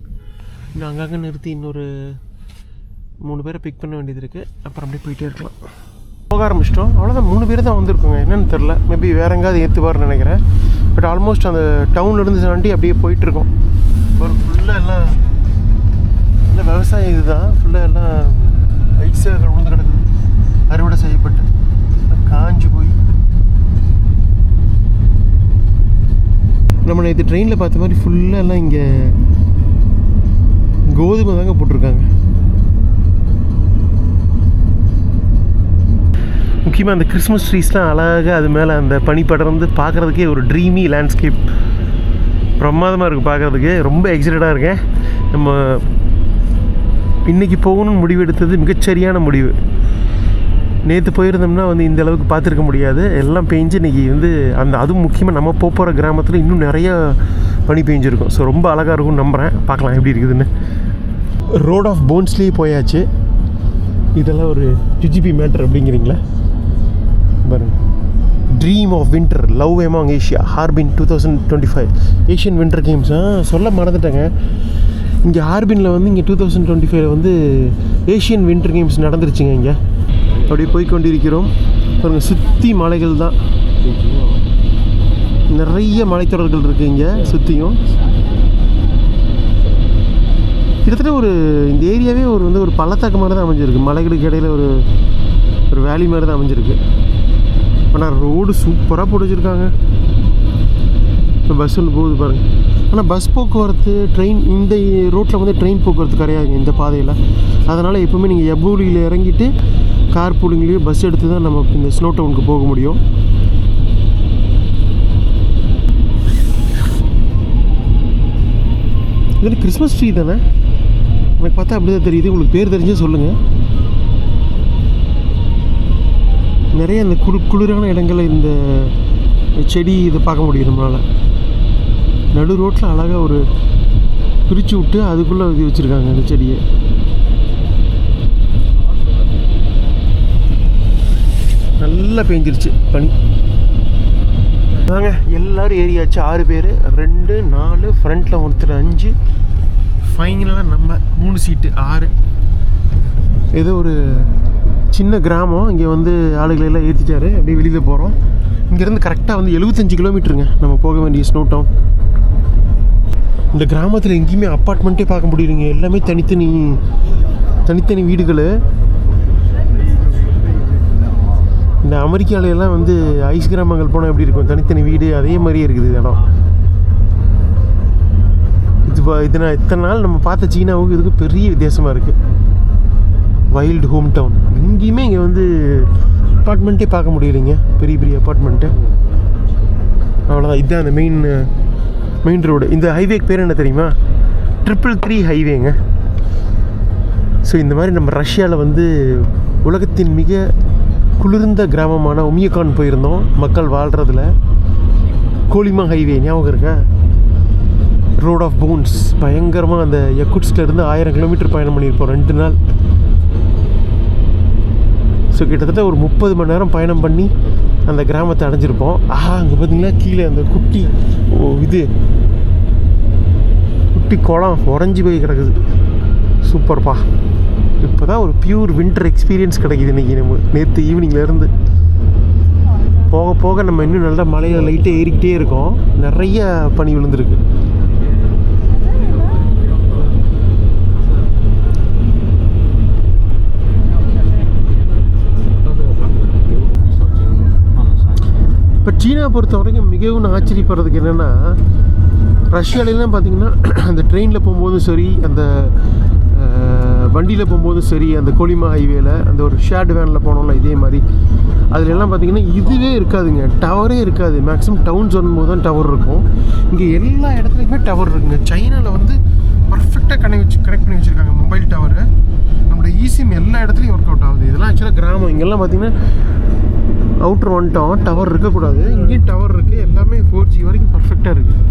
இன்னும் அங்கங்கே நிறுத்தி இன்னொரு 3 பேரை பிக் பண்ண வேண்டியது இருக்குது. அப்புறம் அப்படியே போயிட்டே இருக்கலாம். போக ஆரம்பிச்சிட்டோம், அவ்வளோதான். 3 பேர் தான் வந்திருக்கோங்க. என்னென்னு தெரில, மேபி வேறு எங்கேயாவது ஏற்றுவார்னு நினைக்கிறேன். பட் ஆல்மோஸ்ட் அந்த டவுன்லேருந்து தாண்டி அப்படியே போயிட்டுருக்கோம். ஒரு ஃபுல்லாக எல்லாம் இல்லை விவசாயம் இது தான். ஃபுல்லாக எல்லாம் ஐஸாக உழுந்து கிடக்குது, அறுவடை செய்யப்பட்டு காஞ்சி போய். நம்ம நேற்று ட்ரெயினில் பார்த்த மாதிரி ஃபுல்லாக எல்லாம் இங்கே கோதுமை தாங்க போட்டிருக்காங்க. முக்கியமாக அந்த கிறிஸ்மஸ் ட்ரீஸ்லாம் அழகாக அது மேலே அந்த பனி படர்ந்து பார்க்குறதுக்கே ஒரு ட்ரீமி லேண்ட்ஸ்கேப், பிரமாதமாக இருக்குது பார்க்குறதுக்கு. ரொம்ப எக்ஸைட்டடாக இருக்கேன். நம்ம இன்றைக்கி போகணும்னு முடிவு எடுத்தது மிகச்சரியான முடிவு. நேற்று போயிருந்தோம்னா வந்து இந்த அளவுக்கு பார்த்துருக்க முடியாது. எல்லாம் பெஞ்சு இன்றைக்கி வந்து அந்த அதுவும் முக்கியமாக நம்ம போகிற கிராமத்தில் இன்னும் நிறையா பனி பெஞ்சிருக்கும். ஸோ ரொம்ப அழகாக இருக்கும்னு நம்புகிறேன். பார்க்கலாம் எப்படி இருக்குதுன்னு. ரோட் ஆஃப் போன்ஸ்லேயே போயாச்சு. இதெல்லாம் ஒரு டிஜிபி மேட்டர் அப்படிங்கிறீங்களா பாருங்கள். Dream of winter, love among Asia, Harbin 2025 Asian winter games. சொல்ல மறந்துட்டேங்க. இங்கே ஹார்பினில் வந்து இங்கே 2025 வந்து ஏஷியன் வின்டர் கேம்ஸ் நடந்துருச்சுங்க. இங்கே அப்படியே போய் கொண்டிருக்கிறோம். பாருங்கள், சுற்றி மலைகள் தான், நிறைய மலைத்தொடர்கள் இருக்குது இங்கே சுற்றியும். கிட்டத்தட்ட ஒரு இந்த ஏரியாவே ஒரு வந்து ஒரு பள்ளத்தாக்கு மாதிரி தான் அமைஞ்சிருக்கு. மலைகளுக்கு இடையில் ஒரு வேலி மாதிரி தான் அமைஞ்சிருக்கு. ஆனால் ரோடு சூப்பராக போட்டு வச்சுருக்காங்க. இப்போ பஸ் ஒன்று போகுது பாருங்கள். ஆனால் பஸ் போக்குவரத்து, ட்ரெயின் இந்த ரோட்டில் வந்து ட்ரெயின் போக்குவரத்து கிடையாதுங்க இந்த பாதையில். அதனால் எப்போவுமே நீங்கள் எபூலியில் இறங்கிட்டு கார் பூலிங்லேயே பஸ் எடுத்து தான் நம்ம இந்த ஸ்னோ டவுனுக்கு போக முடியும். இது கிறிஸ்மஸ் ட்ரீ தானே? எனக்கு பார்த்தா அப்படி தான் தெரியுது. உங்களுக்கு பேர் தெரிஞ்சே சொல்லுங்கள். நிறைய இந்த குளிரான இடங்களில் இந்த செடி இதை பார்க்க முடியும் நம்மளால். நடு ரோட்டில் அழகாக ஒரு பிரித்து விட்டு அதுக்குள்ளே இது வச்சுருக்காங்க அந்த செடியை. நல்லா பெஞ்சிருச்சு பனி. தாங்க எல்லோரும் ஏறியாச்சு. 6 பேர், 2 4 ஃப்ரண்ட்டில் ஒருத்தர் 5, ஃபைனலாக நம்ம 3 சீட்டு 6. ஏதோ ஒரு சின்ன கிராமம். இங்கே வந்து ஆளுகளெல்லாம் ஏற்றிட்டாரு. அப்படியே வெளியில் போகிறோம். இங்கேருந்து கரெக்டாக வந்து 75 கிலோமீட்டருங்க நம்ம போக வேண்டிய ஸ்னோ டவுன். இந்த கிராமத்தில் எங்கேயுமே அப்பார்ட்மெண்ட்டே பார்க்க முடியுதுங்க. எல்லாமே தனித்தனி வீடுகள். இந்த அமெரிக்காவிலெல்லாம் வந்து ஐஸ் கிராமங்கள் போனால் எப்படி இருக்கும், தனித்தனி வீடு, அதே மாதிரியே இருக்குது இடம். இது நான் இத்தனை நாள் நம்ம பார்த்த சீனாவுக்கு இதுக்கு பெரிய வித்தியாசமாக இருக்குது. Wild home town. எங்கேயுமே இங்கே வந்து அப்பார்ட்மெண்ட்டே பார்க்க முடியலைங்க, பெரிய பெரிய அப்பார்ட்மெண்ட்டு. அவ்வளோதான். இதுதான் அந்த மெயின் ரோடு. இந்த ஹைவேக்கு பேர் என்ன தெரியுமா? 333 ஹைவேங்க. ஸோ இந்த மாதிரி நம்ம ரஷ்யாவில் வந்து உலகத்தின் மிக குளிர்ந்த கிராமமான ஒமியகான் போயிருந்தோம். மக்கள் வாழ்கிறதுல கோலிமா ஹைவே ஞாபகம் இருக்கா? Road of bones. பயங்கரமாக அந்த யக்குட்ஸ்லேருந்து 1000 கிலோமீட்டர் பயணம் பண்ணியிருப்போம் 2 நாள். ஸோ கிட்டத்தட்ட ஒரு 30 மணி நேரம் பயணம் பண்ணி அந்த கிராமத்தை அடைஞ்சிருப்போம். அங்கே பார்த்தீங்களா கீழே அந்த குட்டி குளம் உறைஞ்சி போய் கிடக்குது. சூப்பர்ப்பா. இப்போ தான் ஒரு பியூர் வின்டர் எக்ஸ்பீரியன்ஸ் கிடைக்கிது இன்றைக்கி. நம்ம நேற்று ஈவினிங்லேருந்து போக போக நம்ம இன்னும் நல்லா மலையில் லைட்டாக ஏறிக்கிட்டே இருக்கோம். நிறைய பனி விழுந்திருக்கு. இப்போ சீனா பொறுத்த வரைக்கும் மிகவும் ஆச்சரியப்படுறதுக்கு என்னென்னா, ரஷ்யாவிலாம் பார்த்திங்கன்னா அந்த ட்ரெயினில் போகும்போதும் சரி, அந்த வண்டியில் போகும்போதும் சரி, அந்த கோலிமா ஹைவேல அந்த ஒரு ஷேர்டு வேனில் போனோம்ல இதே மாதிரி, அதுலெல்லாம் பார்த்திங்கன்னா இதுவே இருக்காதுங்க, டவரே இருக்காது. மேக்ஸிமம் டவுன்ஸ் வரும்போது தான் டவர் இருக்கும். இங்கே எல்லா இடத்துலையுமே டவர் இருக்குங்க. சைனாவில் வந்து பர்ஃபெக்டாக கனெக்ட் பண்ணி வச்சுருக்காங்க மொபைல் டவரு. நம்மளோட ஈசிம் எல்லா இடத்துலையும் ஒர்க் அவுட் ஆகுது. இதெல்லாம் ஆக்சுவலாக கிராமம். இங்கெல்லாம் பார்த்திங்கன்னா அவுட்ரு வந்துட்டோம், டவர் இருக்கக்கூடாது. இங்கேயும் டவர் இருக்குது, எல்லாமே 4G வரைக்கும் பர்ஃபெக்டாக இருக்குது.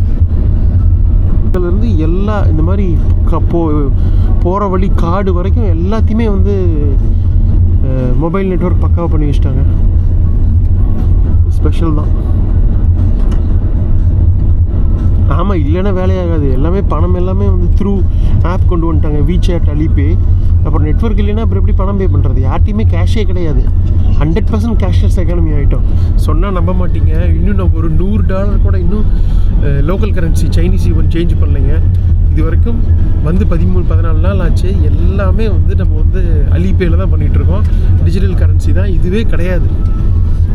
இதுலேருந்து எல்லா இந்த மாதிரி போகிற வழி காடு வரைக்கும் எல்லாத்தையுமே வந்து மொபைல் நெட்வொர்க் பக்காவாக பண்ணி வச்சிட்டாங்க. ஸ்பெஷல் தான். ஆமாம், இல்லைன்னா வேலையாகாது. எல்லாமே பணம் எல்லாமே வந்து த்ரூ ஆப் கொண்டு வந்துட்டாங்க. WeChat, Alipay. அப்புறம் நெட்வொர்க் இல்லைன்னா அப்புறம் எப்படி பணம் பே பண்ணுறது? யார்ட்டையுமே கேஷே கிடையாது. 100% கேஷ்லெஸ் எக்கானமி ஆகிட்டோம். சொன்னால் நம்ப மாட்டீங்க, இன்னும் நம்ம ஒரு $100 கூட இன்னும் local currency Chinese even change பண்ணலைங்க. இது வரைக்கும் வந்து 13-14 நாள் ஆச்சு. எல்லாமே வந்து நம்ம வந்து அலிபேயில் தான் பண்ணிகிட்ருக்கோம். டிஜிட்டல் கரன்சி தான், இதுவே கிடையாது.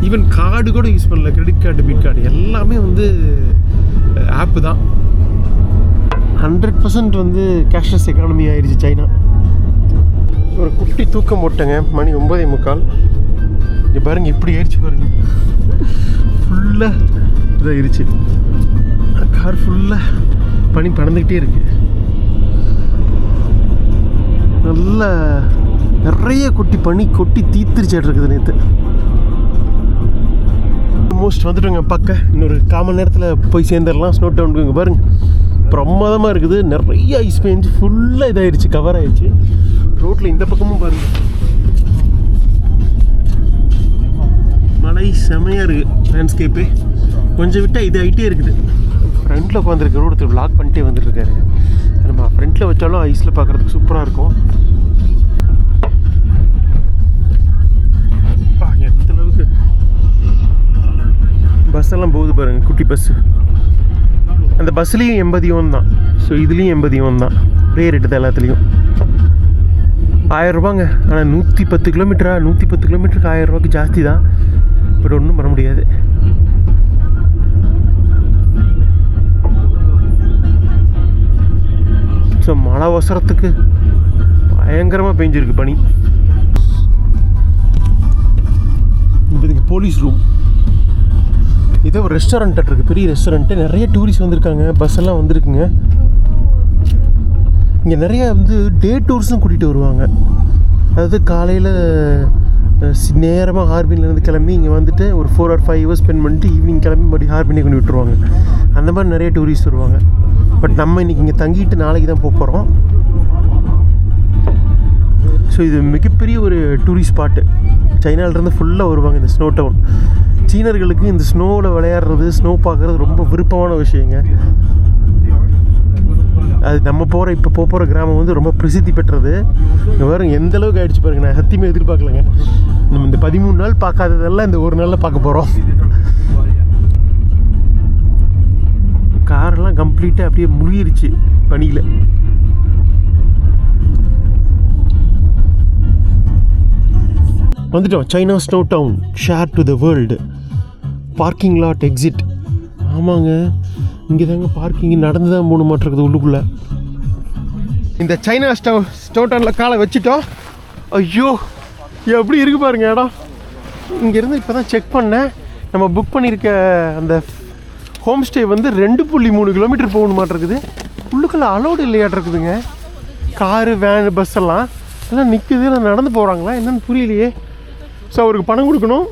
ஈவன் கார்டு கூட யூஸ் பண்ணல, கிரெடிட் கார்டு, டெபிட் கார்டு எல்லாமே வந்து ஆப்பு தான். 100% வந்து கேஷ்லெஸ் எக்கானமி ஆயிடுச்சு சைனா. ஒரு குட்டி தூக்கம் போட்டேங்க. மணி 9:45. இங்கே பாருங்கள், இப்படி ஆயிடுச்சு பாருங்கள். ஃபுல்லாக இதாகிடுச்சு. கார் ஃபுல்லாக பனி பறந்துக்கிட்டே இருக்குது. நல்லா நிறைய பனி கொட்டி தீர்த்துருச்சாட்டு இருக்குது நேற்று. ஆல்மோஸ்ட் வந்துட்டோங்க பக்கம். இன்னொரு 1/4 மணி நேரத்தில் போய் சேர்ந்துடலாம் ஸ்னோ டவுனுக்கு. இங்கே பாருங்கள், பிரமாதமாக இருக்குது. நிறைய ஐஸ் பேஞ்சு ஃபுல்லாக இதாகிடுச்சு, கவர் ஆகிடுச்சு. ரோட்டில் இந்த பக்கமும் பாருங்கள், மழை செமையாக இருக்குது. லேண்ட்ஸ்கேப்பு கொஞ்சம் விட்டால் இது ஆகிட்டே இருக்குது. ஃப்ரண்ட்டில் உட்காந்துருக்கு, ரோடு பிளாக் பண்ணிட்டே வந்துட்டுருக்காரு. நம்ம ஃப்ரண்ட்டில் வச்சாலும் ஐஸில் பார்க்குறதுக்கு சூப்பராக இருக்கும். எந்த அளவுக்கு பஸ்ஸெல்லாம் போகுது பாருங்கள், குட்டி பஸ்ஸு. அந்த பஸ்ஸுலேயும் 80 யூன் தான். ஸோ இதுலேயும் 80 யூன் தான். ஒரே ரேட்டு தான் எல்லாத்துலேயும். 1000 ரூபாங்க. ஆனால் 110 கிலோமீட்டரா? 110 கிலோமீட்டருக்கு 1000 ரூபாய்க்கு ஜாஸ்தி தான். பட் ஒன்றும் பண்ண முடியாது. ஸோ மழை அவசரத்துக்கு பயங்கரமாக பெஞ்சிருக்கு பனி. இதுக்கு போலீஸ் ரூம். இதோ ஒரு ரெஸ்டாரண்ட் இருக்குது, பெரிய ரெஸ்டாரண்ட்டு. நிறைய டூரிஸ்ட் வந்திருக்காங்க, பஸ் எல்லாம் வந்திருக்குங்க. இங்கே நிறையா வந்து டே டூர்ஸும் கூட்டிகிட்டு வருவாங்க. அதாவது காலையில் நேரமாக ஹார்பின்லேருந்து கிளம்பி இங்கே வந்துட்டு ஒரு 4 or 5 hours ஸ்பெண்ட் பண்ணிட்டு ஈவினிங் கிளம்பி மறுபடியும் ஹார்பினே கொண்டு விட்டுருவாங்க. அந்த மாதிரி நிறைய டூரிஸ்ட் வருவாங்க. பட் நம்ம இன்றைக்கி இங்கே தங்கிட்டு நாளைக்கு தான் போக போகிறோம். ஸோ இது மிகப்பெரிய ஒரு டூரிஸ்ட் ஸ்பாட்டு. சைனாவிலேருந்து ஃபுல்லாக வருவாங்க இந்த ஸ்னோ டவுன். சீனர்களுக்கு இந்த ஸ்னோவில் விளையாடுறது, ஸ்னோ பார்க்குறது ரொம்ப விருப்பமான விஷயங்க. அது நம்ம இப்போ போகிற கிராமம் வந்து ரொம்ப பிரசித்தி பெற்றது. இங்கே பாருங்க எந்த அளவுக்கு ஆகிடுச்சு பாருங்க. நான் சத்தியமாக எதிர்பார்க்கலங்க. நம்ம இந்த 13 நாள் பார்க்காததெல்லாம் இந்த ஒரு நாளில் பார்க்க போகிறோம். காரெல்லாம் கம்ப்ளீட்டாக அப்படியே முழுகிருச்சு பனியில். வந்துட்டோம் China snow town. Share to the world. Parking lot exit. ஆமாங்க, இங்கே தாங்க பார்க்கிங். நடந்து தான் போகணும் மாட்டிருக்குது உள்ளுக்குள்ளே. இந்த சைனா ஸ்னோ டவுனில் காலை வச்சுட்டோம். ஐயோ எப்படி இருக்குது பாருங்க இடம். இங்கேருந்து இப்போ தான் செக் பண்ணேன். நம்ம புக் பண்ணியிருக்க அந்த ஹோம் ஸ்டே வந்து 2.3 கிலோமீட்டர் போகணும் மாட்டிருக்குது. உள்ளுக்குள்ளே அலோடு இல்லையாட்டிருக்குதுங்க. காரு, வேனு, பஸ் எல்லாம் நிற்குது. எல்லாம் நடந்து போகிறாங்களா என்னென்னு புரியலையே. ஸோ அவருக்கு பணம் கொடுக்கணும்.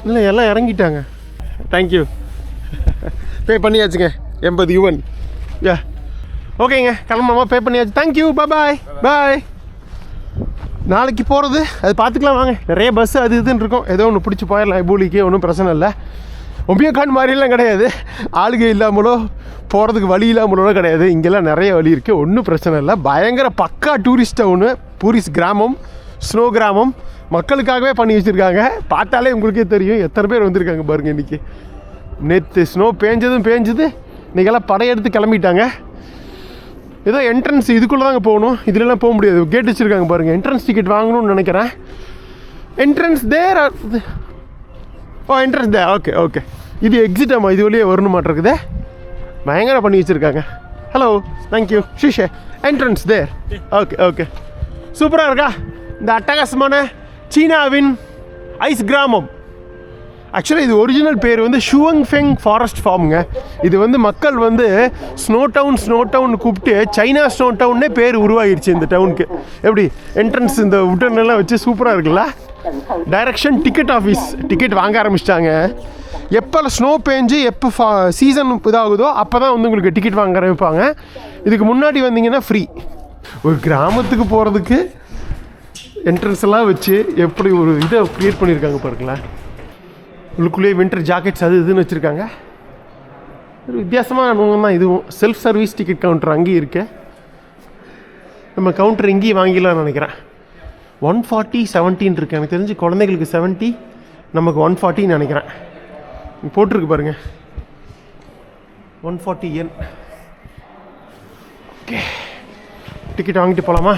இல்லை, எல்லாம் இறங்கிட்டாங்க. தேங்க்யூ. பே பண்ணியாச்சுங்க 80 யூன். யா ஓகேங்க, கிளம்பாமா? பே பண்ணியாச்சு. தேங்க்யூ. பாய் பாய். நாளைக்கு போகிறது அது பார்த்துக்கலாம் வாங்க. நிறைய பஸ்ஸு அது இதுன்னு இருக்கும். ஏதோ ஒன்று பிடிச்சி போயிடலாம். பூலிக்கு ஒன்றும் பிரச்சனை இல்லை. ஒம்பியக்கான் மாதிரிலாம் கிடையாது. ஆளுகை இல்லாமலோ போகிறதுக்கு வழி இல்லாமலோ கிடையாது. இங்கெல்லாம் நிறைய வழி இருக்குது, ஒன்றும் பிரச்சனை இல்லை. பயங்கர பக்கா டூரிஸ்ட் டவுனு, டூரிஸ்ட் கிராமம், ஸ்னோ கிராமம். மக்களுக்காகவே பண்ணி வச்சுருக்காங்க. பார்த்தாலே உங்களுக்கே தெரியும் எத்தனை பேர் வந்திருக்காங்க பாருங்கள். இன்றைக்கி நேற்று ஸ்னோ பேஞ்சுது. இன்றைக்கெல்லாம் படையெடுத்து கிளம்பிட்டாங்க. ஏதோ என்ட்ரன்ஸ் இதுக்குள்ளே தாங்க போகணும். இதுலலாம் போக முடியாது. கேட் வச்சுருக்காங்க பாருங்கள். என்ட்ரன்ஸ் டிக்கெட் வாங்கணும்னு நினைக்கிறேன். என்ட்ரன்ஸ் தேர் ஓ என்ட்ரன்ஸ் தான். Okay okay. இது எக்ஸிட் ஆமாம், இது வழியே வரணும் மாட்டிருக்குதே. பயங்கர பண்ணி வச்சுருக்காங்க. Hello, thank you. ஷிஷே என்ட்ரன்ஸ் தேர். Okay okay. சூப்பராக இருக்கா இந்த அட்டகாசமான சீனாவின் ஐஸ் கிராமம். ஆக்சுவலாக இது ஒரிஜினல் பேர் வந்து ஷுவங்ஃபெங் ஃபாரஸ்ட் ஃபார்முங்க. இது வந்து மக்கள் வந்து ஸ்னோ டவுன் கூப்பிட்டு சைனா ஸ்னோ டவுன்னே பேர் உருவாகிடுச்சு இந்த டவுனுக்கு. எப்படி என்ட்ரன்ஸ் இந்த உட்டனெல்லாம் வச்சு சூப்பராக இருக்குல்ல. Direction ticket office. டிக்கெட் வாங்க ஆரம்பிச்சிட்டாங்க. எப்போ ஸ்னோ பேஞ்சு எப்போ சீசன் இதாகுதோ அப்போ தான் வந்து உங்களுக்கு டிக்கெட் வாங்க ஆரம்பிப்பாங்க. இதுக்கு முன்னாடி வந்தீங்கன்னா ஃப்ரீ. ஒரு கிராமத்துக்கு போகிறதுக்கு என்ட்ரன்ஸ் எல்லாம் வச்சு எப்படி ஒரு இதை க்ரியேட் பண்ணியிருக்காங்க பாருங்களேன். உள்ளுக்குள்ளேயே வின்டர் ஜாக்கெட்ஸ் அது இதுன்னு வச்சுருக்காங்க. ஒரு வித்தியாசமான அனுபவம் தான் இதுவும். செல்ஃப் சர்வீஸ் டிக்கெட் கவுண்டர் அங்கேயும் இருக்கு. நம்ம கவுண்டர் இங்கேயும் வாங்கிடலாம்னு நினைக்கிறேன். 140 17 இருக்குது. எனக்கு தெரிஞ்சு குழந்தைங்களுக்கு 70, நமக்கு 140 நினைக்கிறேன். போட்டிருக்கு பாருங்கள் 140 yen. ஓகே, டிக்கெட் வாங்கிட்டு போகலாமா?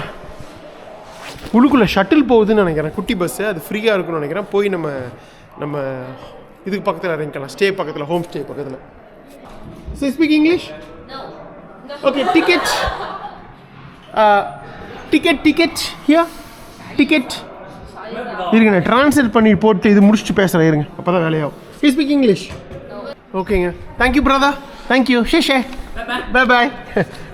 உள்ளுக்குள்ளே ஷட்டில் போகுதுன்னு நினைக்கிறேன், குட்டி பஸ்ஸு. அது ஃப்ரீயாக இருக்குன்னு நினைக்கிறேன். போய் நம்ம இதுக்கு பக்கத்தில் இறங்கிக்கலாம். ஸ்டே பக்கத்தில், ஹோம் ஸ்டே பக்கத்தில். So speak English? Okay. Ticket here. Ticket இருங்க, நான் ட்ரான்ஸ்லேட் பண்ணி போட்டு இது முடிச்சுட்டு பேசுகிறேன் இருங்க, அப்போ தான் வேலையாகும். You speak English? ஓகேங்க. தேங்க்யூ பிரதா. தேங்க்யூ. ஷே பாய் பாய்.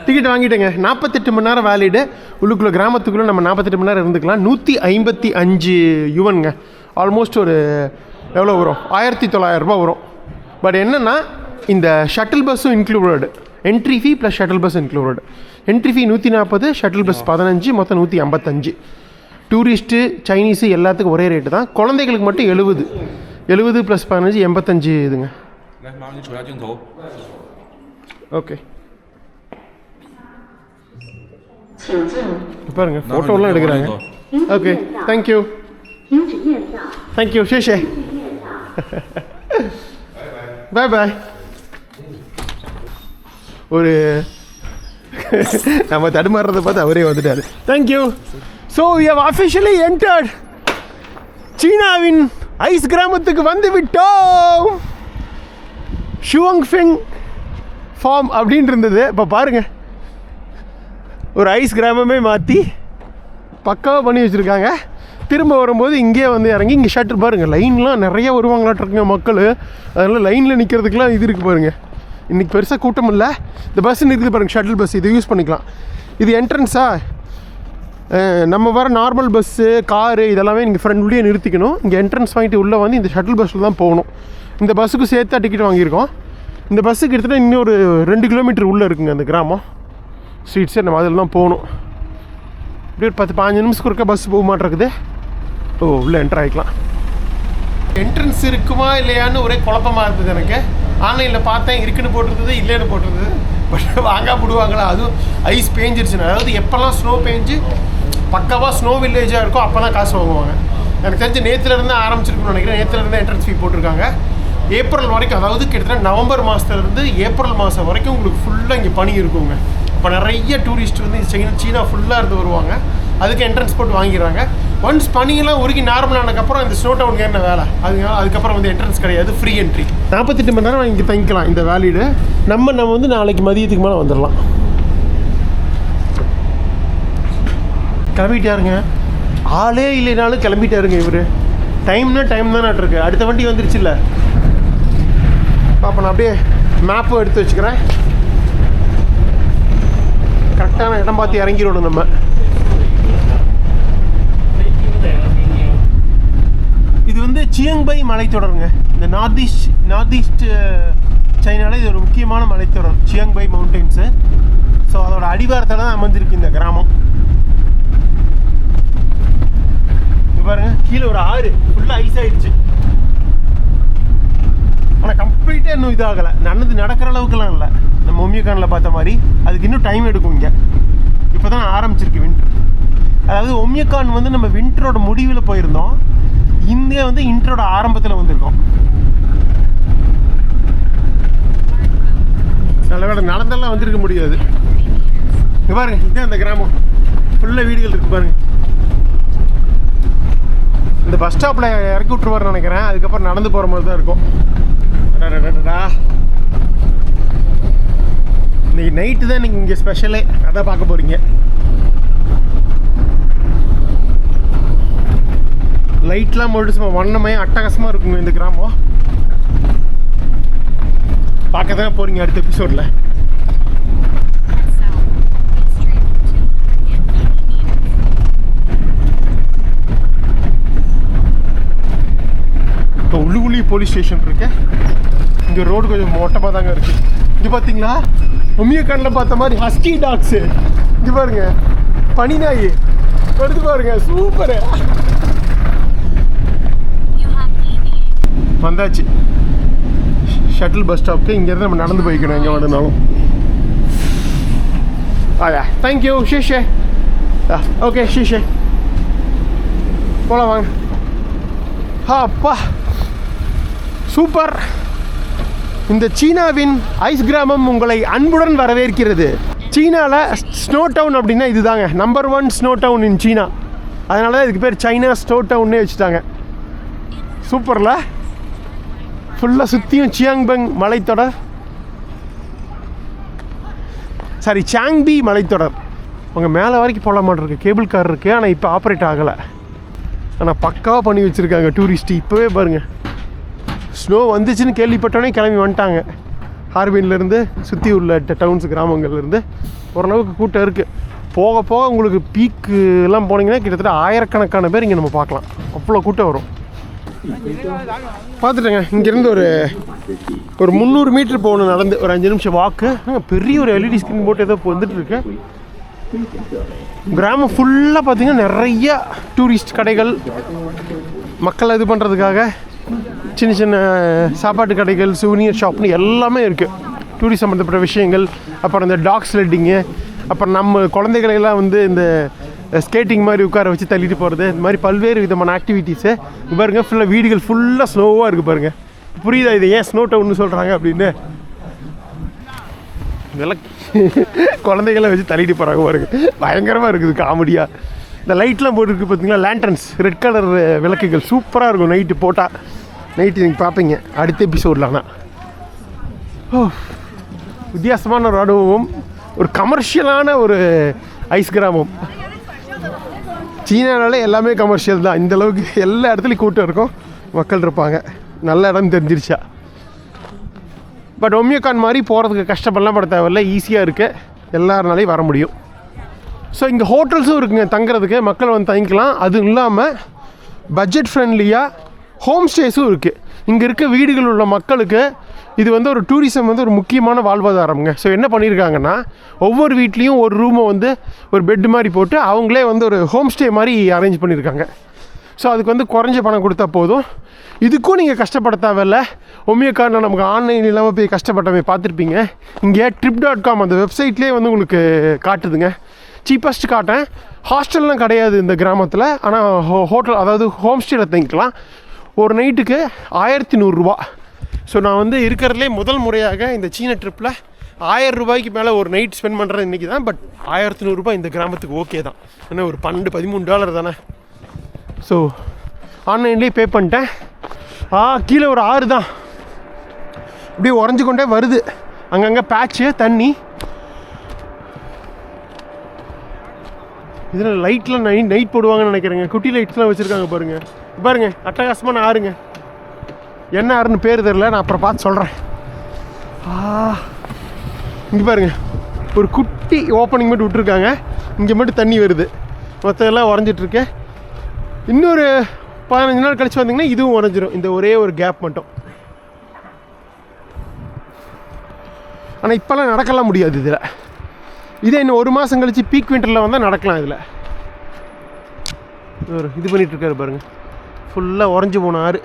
டிக்கெட் வாங்கிட்டேங்க. 48 மணி நேரம் வேலிடு. உள்ளுக்குள்ளே கிராமத்துக்குள்ளே நம்ம 48 மணி நேரம் இருந்துக்கலாம். 155 யுவனுங்க. ஆல்மோஸ்ட் ஒரு எவ்வளோ வரும்? 1900 ரூபா வரும். பட் என்னென்னா இந்த ஷட்டில் பஸ்ஸும் இன்க்ளூடடு. என்ட்ரி ஃபீ plus shuttle bus included. Entry ஃபீ 140, ஷட்டில் பஸ் 15, மொத்தம் 155. டூரிஸ்ட்டு சைனீஸு எல்லாத்துக்கும் ஒரே ரேட்டு தான். குழந்தைகளுக்கு மட்டும் 70 ப்ளஸ் 15 85 இதுங்க. ஓகே பாருங்க, ஃபோட்டோலாம் எடுக்கிறாங்க. Okay, thank you. தேங்க்யூ. ஷே பாய் பாய். ஒரு நம்ம தடுமாறுறதை பார்த்து அவரே வந்துட்டார். Thank you. So we have officially entered சீனாவின் ஐஸ் கிராமத்துக்கு வந்து விட்டோம். ஷுவங்ஃபெங் ஃபார்ம் அப்படின்னு இருந்தது. இப்போ பாருங்கள், ஒரு ஐஸ் கிராமமே மாற்றி பக்காவாக பண்ணி வச்சுருக்காங்க. திரும்ப வரும்போது இங்கேயே வந்து இறங்கி இங்கே ஷட்டில் பாருங்கள், லைன்லாம் நிறைய வருவாங்களாட்டிருக்குங்க மக்கள். அதனால் லைனில் நிற்கிறதுக்கெலாம் இது இருக்குது பாருங்கள். இன்றைக்கி பெருசாக கூட்டம் இல்லை. இந்த பஸ் இருக்குது பாருங்கள், ஷட்டில் பஸ். இது யூஸ் பண்ணிக்கலாம். இது என்ட்ரன்ஸா? நம்ம வர நார்மல் பஸ்ஸு, காரு இதெல்லாமே நீங்கள் ஃப்ரெண்ட்லேயே நிறுத்திக்கணும். இங்கே என்ட்ரன்ஸ் வாங்கிட்டு உள்ளே வந்து இந்த ஷட்டில் பஸ்ஸில் தான் போகணும். இந்த பஸ்ஸுக்கு சேர்த்தா டிக்கெட் வாங்கியிருக்கோம். இந்த பஸ்ஸுக்கு எடுத்துகிட்டு இன்னொரு 2 கிலோமீட்டர் உள்ளே இருக்குங்க அந்த கிராமம் ஸ்ட்ரீட்ஸே. நம்ம அதில் தான் போகணும். இப்படி ஒரு 10-15 நிமிஷத்துக்கு ஒருக்கா பஸ் போக மாட்டேருக்குது. ஓ, உள்ளே என்ட்ரு ஆகிக்கலாம். என்ட்ரன்ஸ் இருக்குமா இல்லையான்னு ஒரே குழப்பமாக இருந்தது எனக்கு. ஆன்லைனில் பார்த்தேன், இருக்குன்னு போட்டிருந்தது, இல்லைன்னு போட்டிருந்தது. பட் வாங்க போடுவாங்களா? அதுவும் ஐஸ் பேஞ்சிருச்சுன்னா, அதாவது எப்போல்லாம் ஸ்னோ பேஞ்சு பக்காவாக ஸ்னோ வில்லேஜாக இருக்கோ அப்போ தான் காசு வாங்குவாங்க. எனக்கு தெரிஞ்சு நேற்றுலேருந்து ஆரம்பிச்சிருக்குன்னு நினைக்கிறேன். நேற்றுலேருந்து என்ட்ரன்ஸ் ஃபீ போட்டிருக்காங்க. ஏப்ரல் வரைக்கும், அதாவது கிட்டத்தட்ட நவம்பர் மாதத்துலேருந்து ஏப்ரல் மாதம் வரைக்கும் உங்களுக்கு ஃபுல்லாக இங்கே பனி இருக்குங்க. இப்போ நிறைய டூரிஸ்ட் வந்து சீனா ஃபுல்லாக இருந்து வருவாங்க. அதுக்கு என்ட்ரன்ஸ் போட்டு வாங்கிடுறாங்க. ஒன்ஸ் பனியெல்லாம் உருகி நார்மல் ஆனதுக்கப்புறம் இந்த ஸ்னோ டவுனுக்கு என்ன வேலை, அதுக்கப்புறம் வந்து என்ட்ரன்ஸ் கிடையாது, ஃப்ரீ என்ட்ரி. 48 மணி நேரம் இங்கே தங்கிக்கலாம் இந்த வேலிடு. நம்ம வந்து நாளைக்கு மதியத்துக்கு மேலே வந்துடலாம். கிளம்பிட்டாருங்க. ஆளே இல்லைனாலும் கிளம்பிட்டாருங்க இவர். டைம்னா டைம் தானே இருக்கு. அடுத்த வண்டி வந்துருச்சு இல்லை. அப்போ நான் அப்படியே மேப்பும் எடுத்து வச்சுக்கிறேன். கரெக்டான இடம் பார்த்து இறங்கிடணும் நம்ம. இது வந்து சியங்பை மலைத்தொடருங்க. இந்த நார்த் ஈஸ்ட் சைனாவில் இது ஒரு முக்கியமான மலைத்தொடர், சியங்பை மவுண்டெயின்ஸு. ஸோ அதோட அடிவாரத்தில் தான் அமைஞ்சிருக்கு இந்த கிராமம். பாருங்க, கீழே ஒரு ஆறு ஃபுல்லாக ஐஸ் ஆயிடுச்சு. ஆனால் கம்ப்ளீட்டாக இன்னும் இதாகலை. நடக்கிற அளவுக்குலாம் இல்லை. நம்ம ஒமியக்கானில் பார்த்த மாதிரி அதுக்கு இன்னும் டைம் எடுக்கும். இங்கே இப்போ தான் ஆரம்பிச்சிருக்கு வின்டர். அதாவது ஒமியக்கான் வந்து நம்ம வின்டரோட முடிவில் போயிருந்தோம். இங்கே வந்து வின்டரோட ஆரம்பத்தில் வந்திருக்கோம். நல்ல வேலை நடந்தெல்லாம் வந்திருக்க முடியாது. இங்கே பாருங்க, இதுதான் அந்த கிராமம். ஃபுல்லாக வீடுகள் இருக்குது பாருங்க. இந்த பஸ் ஸ்டாப்பில் இறக்கி விட்ருவார்னு நினைக்கிறேன். அதுக்கப்புறம் நடந்து போகிற மாதிரி தான் இருக்கும். இன்னைக்கு நைட்டு தான் நீங்கள் இங்கே ஸ்பெஷலே அதான் பார்க்க போகிறீங்க. லைட்லாம் போட்டு சும்மா வண்ணமயம் அட்டகாசமாக இருக்குங்க இந்த கிராமம். பார்க்க தான் போகிறீங்க அடுத்த எபிசோடில். இப்போ உள்ளுக்குள்ளி போலீஸ் ஸ்டேஷன் இருக்கு. இங்கே ரோடு கொஞ்சம் மோட்டமாக தாங்க இருக்குது. இங்கே பார்த்தீங்களா ஒமியக்கானில் பார்த்த மாதிரி ஹஸ்கி டாக்ஸு. இங்கே பாருங்க பனி நாய் வருது பாருங்க, சூப்பரு. வந்தாச்சு ஷட்டில் பஸ் ஸ்டாப்க்கு. இங்கேருந்து நம்ம நடந்து போய்க்கணும் எங்கே வேணுனாலும். ஆயா தேங்க்யூ ஷீஷே. ஓகே ஷீஷே போகலாம் வாங்க. அப்பா சூப்பர். இந்த சீனாவின் ஐஸ் கிராமம் உங்களை அன்புடன் வரவேற்கிறது. சீனாவில் ஸ்னோ டவுன் அப்படின்னா இதுதாங்க நம்பர் 1 ஸ்னோ டவுன் இன் சீனா. அதனால தான் இதுக்கு பேர் சைனா ஸ்னோ டவுன்னே வச்சுட்டாங்க. சூப்பரில் ஃபுல்லாக சுற்றியும் சியாங்பெங் மலைத்தொடர், சாரி சாங்பி மலைத்தொடர். அவங்க மேலே வரைக்கும் போகல மாட்டிருக்கு. கேபிள் கார் இருக்குது, ஆனால் இப்போ ஆப்ரேட் ஆகலை. ஆனால் பக்காவாக பண்ணி வச்சுருக்காங்க டூரிஸ்ட்டு. இப்போவே பாருங்கள் ஸ்னோ வந்துச்சுன்னு கேள்விப்பட்டோன்னே கிளம்பி வந்துட்டாங்க. ஹார்பின்லேருந்து சுற்றி உள்ள டவுன்ஸ் கிராமங்கள்லேருந்து ஓரளவுக்கு கூட்டம் இருக்குது. போக போக உங்களுக்கு பீக்குலாம் போனீங்கன்னா கிட்டத்தட்ட ஆயிரக்கணக்கான பேர் இங்கே நம்ம பார்க்கலாம். அவ்வளோ கூட்டம் வரும். பார்த்துட்டேங்க. இங்கேருந்து ஒரு 300 மீட்டர் போகணும் நடந்து, ஒரு 5 நிமிஷம் வாக்கு. பெரிய ஒரு எல்இடி ஸ்க்ரீன் போட்டு ஏதோ வந்துட்டுருக்கு. கிராமம் ஃபுல்லாக பார்த்தீங்கன்னா நிறைய டூரிஸ்ட் கடைகள், மக்களை இது பண்ணுறதுக்காக சின்ன சின்ன சாப்பாட்டு கடைகள், சூனியர் ஷாப்னு எல்லாமே இருக்குது. டூரிஸ்ட் சம்மந்தப்பட்ட விஷயங்கள். அப்புறம் இந்த டாக் ஸ்லெட்டிங்கு, அப்புறம் நம்ம குழந்தைகளெல்லாம் வந்து இந்த ஸ்கேட்டிங் மாதிரி உட்கார வச்சு தள்ளிட்டு போகிறது, இந்த மாதிரி பல்வேறு விதமான ஆக்டிவிட்டீஸு. பாருங்கள் ஃபுல்லாக வீடுகள் ஃபுல்லாக ஸ்னோவாக இருக்குது பாருங்கள். புரியுதா இது ஏன் ஸ்னோ டவுன்னு சொல்கிறாங்க அப்படின்னு? இதெல்லாம் குழந்தைகளை வச்சு தள்ளிட்டு போகிறாங்க பாருங்க. பயங்கரமாக இருக்குது காமெடியாக. இந்த லைட்லாம் போட்டுருக்கு பார்த்தீங்களா, லேண்டன்ஸ், ரெட் கலர் விளக்குகள் சூப்பராக இருக்கும் நைட்டு போட்டால். நைட்டு நீங்கள் பார்ப்பீங்க அடுத்த எபிசோடில். ஆனால் வித்தியாசமான ஒரு அனுபவம். ஒரு கமர்ஷியலான ஒரு ஐஸ் கிராமம். சீனானாலே எல்லாமே கமர்ஷியல் தான். இந்தளவுக்கு எல்லா இடத்துலையும் கூட்டம் இருக்கும், மக்கள் இருப்பாங்க. நல்ல இடம் தெரிஞ்சிருச்சா. பட் ஒமியக்கான் மாதிரி போகிறதுக்கு கஷ்டப்படலாம் பட தேவையில்ல, ஈஸியாக இருக்குது, எல்லாருனாலையும் வர முடியும். ஸோ இங்கே ஹோட்டல்ஸும் இருக்குங்க தங்குறதுக்கு, மக்கள் வந்து தங்கிக்கலாம். அதுவும் இல்லாமல் பட்ஜெட் ஃப்ரெண்ட்லியாக ஹோம் ஸ்டேஸும் இருக்குது. இங்கே இருக்க வீடுகள் உள்ள மக்களுக்கு இது வந்து ஒரு டூரிசம் வந்து ஒரு முக்கியமான வாழ்வாதாரம்ங்க. ஸோ என்ன பண்ணியிருக்காங்கன்னா, ஒவ்வொரு வீட்லேயும் ஒரு ரூமை வந்து ஒரு பெட்டு மாதிரி போட்டு அவங்களே வந்து ஒரு ஹோம் ஸ்டே மாதிரி அரேஞ்ச் பண்ணியிருக்காங்க. ஸோ அதுக்கு வந்து குறைஞ்ச பணம் கொடுத்தா போதும். இதுக்கும் நீங்கள் கஷ்டப்பட தேவையில்ல. ஒமியக்கான நமக்கு ஆன்லைன் இல்லாமல் போய் கஷ்டப்பட்டவங்க பார்த்துருப்பீங்க. இங்கே trip.com அந்த வெப்சைட்லேயே வந்து உங்களுக்கு காட்டுதுங்க. சீப்பஸ்ட் காட்டேன். ஹாஸ்டல்லாம் கிடையாது இந்த கிராமத்தில், ஆனால் ஹோட்டல் அதாவது ஹோம் ஸ்டேயில் தங்கிக்கலாம். ஒரு நைட்டுக்கு 1100 ரூபா. ஸோ நான் வந்து இருக்கிறதுலே முதல் முறையாக இந்த சீன ட்ரிப்பில் 1000 ரூபாய்க்கு மேலே ஒரு நைட் ஸ்பெண்ட் பண்ணுறது இன்றைக்கி தான். பட் 1100 ரூபாய் இந்த கிராமத்துக்கு ஓகே தான். ஏன்னா ஒரு $12-13 தானே. ஸோ ஆன்லைன்லேயே பே பண்ணிட்டேன். கீழே ஒரு ஆறு தான் அப்படியே உறைஞ்சி கொண்டே வருது. அங்கங்கே பேட்ச்சு தண்ணி. இதில் லைட்லாம் நைட் போடுவாங்கன்னு நினைக்கிறேங்க. குட்டி லைட்ஸ்லாம் வச்சுருக்காங்க பாருங்கள். பாருங்கள் அட்டகாசமான ஆறுங்க. என்ன ஆறுன்னு பேர் தெரில, நான் அப்புறம் பார்த்து சொல்கிறேன். இங்கே பாருங்கள் ஒரு குட்டி ஓப்பனிங் மட்டும் விட்டுருக்காங்க. இங்கே மட்டும் தண்ணி வருது, மற்றதெல்லாம் உறைஞ்சிட்ருக்கு. இன்னொரு 15 நாள் கழிச்சு வந்தீங்கன்னா இதுவும் உறைஞ்சிரும், இந்த ஒரே ஒரு கேப் மட்டும். ஆனால் இப்போல்லாம் நடக்கலாம் முடியாது இதில். இதே இன்னும் 1 மாதம் கழிச்சு பீக் விண்டரில் வந்தால் நடக்கலாம். இதில் இது பண்ணிகிட்ருக்காரு பாருங்கள். ஃபுல்லாக உறைஞ்சி போன ஆறு,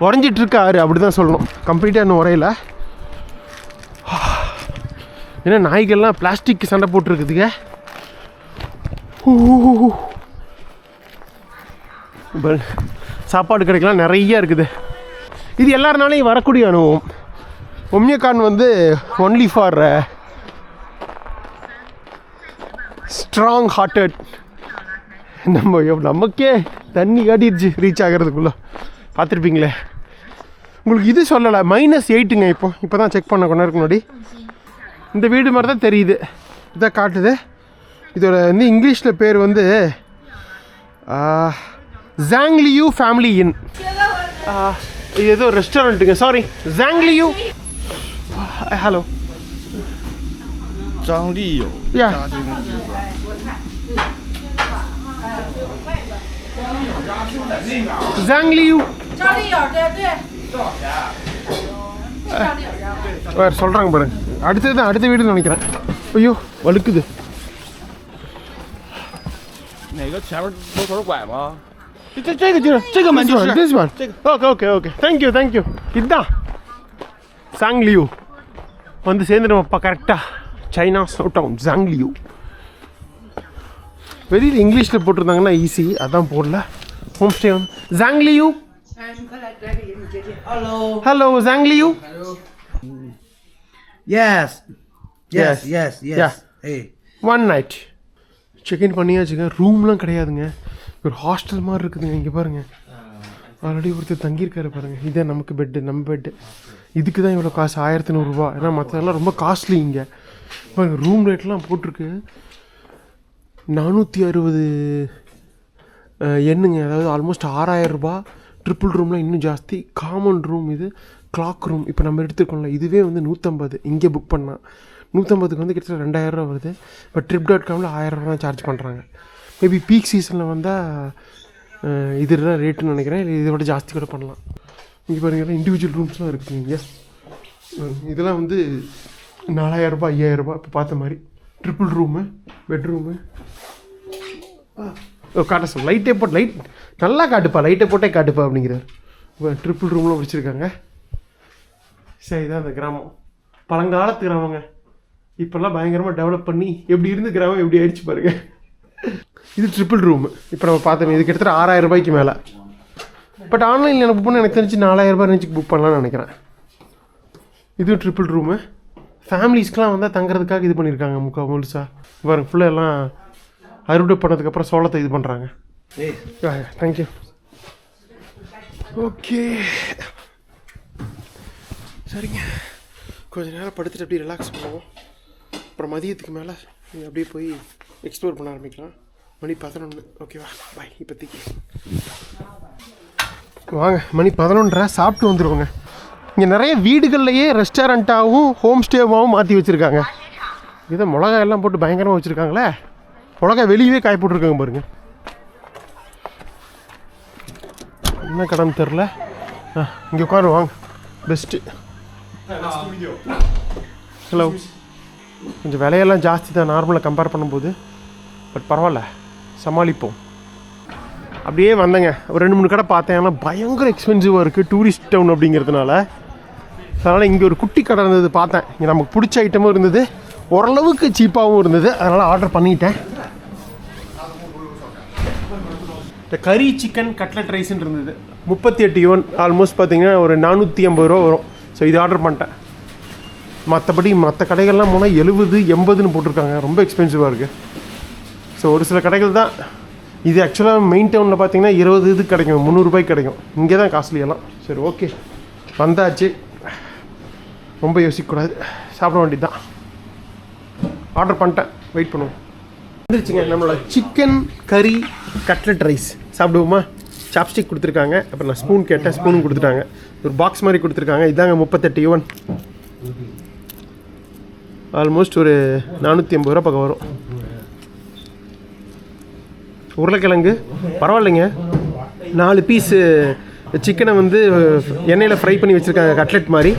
உறைஞ்சிட்ருக்க ஆறு அப்படி தான் சொல்லணும். கம்ப்ளீட்டாக இன்னும் உரையில. ஏன்னா நாய்கள்லாம் பிளாஸ்டிக் சண்டை போட்டுருக்குதுங்க. சாப்பாடு கிடைக்கலாம் நிறையா இருக்குது. இது எல்லாருனாலையும் வரக்கூடிய அனுபவம். ஒமியக்கான் வந்து ஒன்லி ஃபார் ஸ்ட்ராங் ஹார்ட்டட். நமக்கே தண்ணி காட்டிடுச்சு ரீச் ஆகிறதுக்குள்ளே. பார்த்துருப்பீங்களே. உங்களுக்கு இது சொல்லலை, -8ங்க. இப்போ தான் செக் பண்ண கொண்டு முன்னாடி. இந்த வீடு மாதிரி தான் தெரியுது, இதான் காட்டுது. இதோட வந்து இங்கிலீஷில் பேர் வந்து ஜாங்லியூ ஃபேமிலி இன். இது ஏதோ ரெஸ்டாரண்ட்டுங்க. சாரி, ஜாங்லியூ. ஹலோ, ஜாங்லியூ. யா, ஜாங்லியூ. சொல்கிறாங்க பாருங்க. அடுத்த வீடுன்னு நினைக்கிறேன். ஐயோ வழுக்குது. 哪个前面摸头拐吗？这个门就是 this one. Okay. Thank you. இதுதான் ஜாங்லியூ வந்து சேர்ந்துடுவோம்ப்பா கரெக்டாக. China snow town Zhangliu. வெளியில் இங்கிலீஷில் போட்டிருந்தாங்கன்னா ஈஸி, அதான் போடல. ஹோம் ஸ்டே வந்து Zhangliu. Hello Zhangliu. Yes. Yeah. Hey. One night. Check in பண்ணியாச்சுங்க. ரூம்லாம் கிடையாதுங்க, ஒரு ஹாஸ்டல் மாதிரி இருக்குதுங்க. இங்கே பாருங்கள், ஆல்ரெடி ஒருத்தர் தங்கியிருக்காரு பாருங்கள். இதே நமக்கு பெட்டு, நம்ம பெட்டு. இதுக்கு தான் இவ்வளோ காசு, 1100 ரூபா. ஏன்னா மற்றதெல்லாம் ரொம்ப காஸ்ட்லி இங்கே. பாருங்கள் ரூம் ரேட்லாம் போட்டிருக்கு 460 எண்ணுங்க, அதாவது ஆல்மோஸ்ட் 6000 ரூபா. ட்ரிபிள் ரூம்லாம் இன்னும் ஜாஸ்தி. காமன் ரூம் இது, கிளாக் ரூம். இப்போ நம்ம எடுத்துருக்கோம்ல, இதுவே வந்து 150. இங்கே புக் பண்ணால் 150க்கு வந்து கிட்டத்தட்ட 2000 ரூபா வருது. பட் Trip.comல 1000 ரூபா தான் சார்ஜ் பண்ணுறாங்க. மேபி பீக் சீசனில் வந்தால் இதுதான் ரேட்டுன்னு நினைக்கிறேன், இல்லை இதை விட ஜாஸ்தி கூட பண்ணலாம். இங்கே பாருங்கள் இண்டிவிஜுவல் ரூம்ஸ்லாம் இருக்குங்க இங்கே. இதெல்லாம் வந்து 4000 ரூபா 5000 ரூபா. இப்போ பார்த்த மாதிரி ட்ரிபிள் ரூமு, பெட்ரூமு. காட்ட சொல், லைட்டே போட்டு, லைட் நல்லா காட்டுப்பா, லைட்டை போட்டே காட்டுப்பா அப்படிங்கிறார். இப்போ ட்ரிபிள் ரூம்லாம் வச்சுருக்காங்க. சரி, இதான் அந்த கிராமம், பழங்காலத்து கிராமங்க. இப்போல்லாம் பயங்கரமாக டெவலப் பண்ணி எப்படி இருந்து கிராமம் எப்படி ஆயிடுச்சு பாருங்க. இது ட்ரிபிள் ரூமு. இப்போ நம்ம பார்த்தோம், இது கிட்டத்தட்ட 6000 ரூபாய்க்கு மேலே. பட் ஆன்லைனில் எனக்கு புக் பண்ண எனக்கு தெரிஞ்சு 4000 ரூபாய் ரேஞ்சுக்கு புக் பண்ணலான்னு நினைக்கிறேன். இதுவும் ட்ரிபிள் ரூமு. ஃபேமிலிஸ்க்கெலாம் வந்தால் தங்குறதுக்காக இது பண்ணியிருக்காங்க முழுசாக. பாருங்க ஃபுல்லாக எல்லாம் அறுவடை பண்ணதுக்கப்புறம் சோளத்தை இது பண்ணுறாங்க. தேங்க்யூ. ஓகே, சரிங்க. கொஞ்சம் நேரம் படுத்துட்டு அப்படியே ரிலாக்ஸ் பண்ணுவோம். அப்புறம் மதியத்துக்கு மேலே நீங்கள் அப்படியே போய் எக்ஸ்ப்ளோர் பண்ண ஆரம்பிக்கலாம். மணி 11. ஓகேவா, பாய். இப்போதைக்கு வாங்க, மணி 11:30. சாப்பிட்டு வந்துடுவோங்க. இங்கே நிறைய வீடுகள்லையே ரெஸ்டாரண்ட்டாகவும் ஹோம் ஸ்டேவாகவும் மாற்றி வச்சுருக்காங்க. இதை மிளகாய் எல்லாம் போட்டு பயங்கரமாக வச்சுருக்காங்களே. மிளகாய் வெளியவே காய போட்டிருக்காங்க பாருங்கள். என்ன கடன் தெரில. இங்கே உட்காரு வாங்க, பெஸ்ட்டு. ஹலோ. கொஞ்சம் விலையெல்லாம் ஜாஸ்தி தான் நார்மலாக கம்பேர் பண்ணும்போது, பட் பரவாயில்ல, சமாளிப்போம். அப்படியே வந்தேங்க, ஒரு 2-3 கடை பார்த்தேன். ஆனால் பயங்கர எக்ஸ்பென்சிவாக இருக்குது டூரிஸ்ட் டவுன் அப்படிங்கிறதுனால. அதனால் இங்கே ஒரு குட்டி கடை இருந்தது பார்த்தேன். இங்கே நமக்கு பிடிச்ச ஐட்டமும் இருந்தது, ஓரளவுக்கு சீப்பாகவும் இருந்தது. அதனால் ஆர்டர் பண்ணிட்டேன். இந்த கறி சிக்கன் கட்லட் ரைஸ்ன்னு இருந்தது 38 யுவான். ஆல்மோஸ்ட் பார்த்தீங்கன்னா ஒரு 450 ரூபா வரும். ஸோ இது ஆர்டர் பண்ணிட்டேன். மற்றபடி மற்ற கடைகள்லாம் போனால் 70, 80ன்னு போட்டிருக்காங்க. ரொம்ப எக்ஸ்பென்சிவாக இருக்குது. ஸோ ஒரு சில கடைகள் தான் இது. ஆக்சுவலாக மெயின் டவுனில் பார்த்தீங்கன்னா 20 இது கிடைக்கும், 300 ரூபாய்க்கு கிடைக்கும். இங்கே தான் காஸ்ட்லியெல்லாம். சரி, ஓகே, வந்தாச்சு. ரொம்ப யோசிக்கக்கூடாது, சாப்பிட வேண்டியது தான். ஆர்டர் பண்ணிட்டேன், வெயிட் பண்ணுவோம். வந்துருச்சுங்க நம்மளோட சிக்கன் கறி கட்லட் ரைஸ். சாப்பிடுவோமா? சாப்ஸ்டிக் கொடுத்துருக்காங்க. அப்புறம் நான் ஸ்பூன் கேட்டேன், ஸ்பூனும் கொடுத்துட்டாங்க. ஒரு பாக்ஸ் மாதிரி கொடுத்துருக்காங்க. இதாங்க 38 யுவான். ஆல்மோஸ்ட் ஒரு 450 ரூபா பக்கம் வரும். உருளைக்கிழங்கு பரவாயில்லைங்க. 4 பீஸு சிக்கனை வந்து எண்ணெயில் ஃப்ரை பண்ணி வச்சுருக்காங்க, கட்லெட் மாதிரி.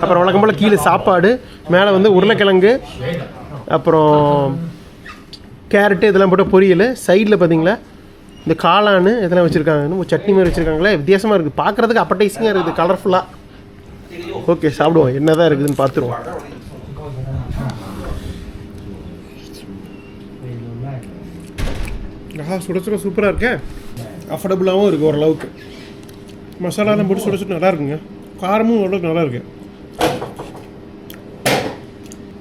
அப்புறம் வழக்கம் போல் கீழே சாப்பாடு, மேலே வந்து உருளைக்கிழங்கு, அப்புறம் கேரட்டு இதெல்லாம் போட்டு பொரியல். சைடில் பார்த்தீங்களா இந்த காளான் இதெல்லாம் வச்சுருக்காங்க. சட்னி மாதிரி வச்சுருக்காங்களே, வித்தியாசமாக இருக்குது பார்க்குறதுக்கு. அப்படைசிங்காக இருக்குது, கலர்ஃபுல்லாக. ஓகே, சாப்பிடுவோம். என்ன தான் இருக்குதுன்னு பார்த்துருவோம். சுட சுட சூப்பராக இருக்கேன். அஃபோர்டபுளாகவும் இருக்குது ஓரளவுக்கு. மசாலாலாம் போட்டு சுட சுட நல்லா இருக்குங்க. காரமும் ஓரளவுக்கு நல்லா இருக்கு.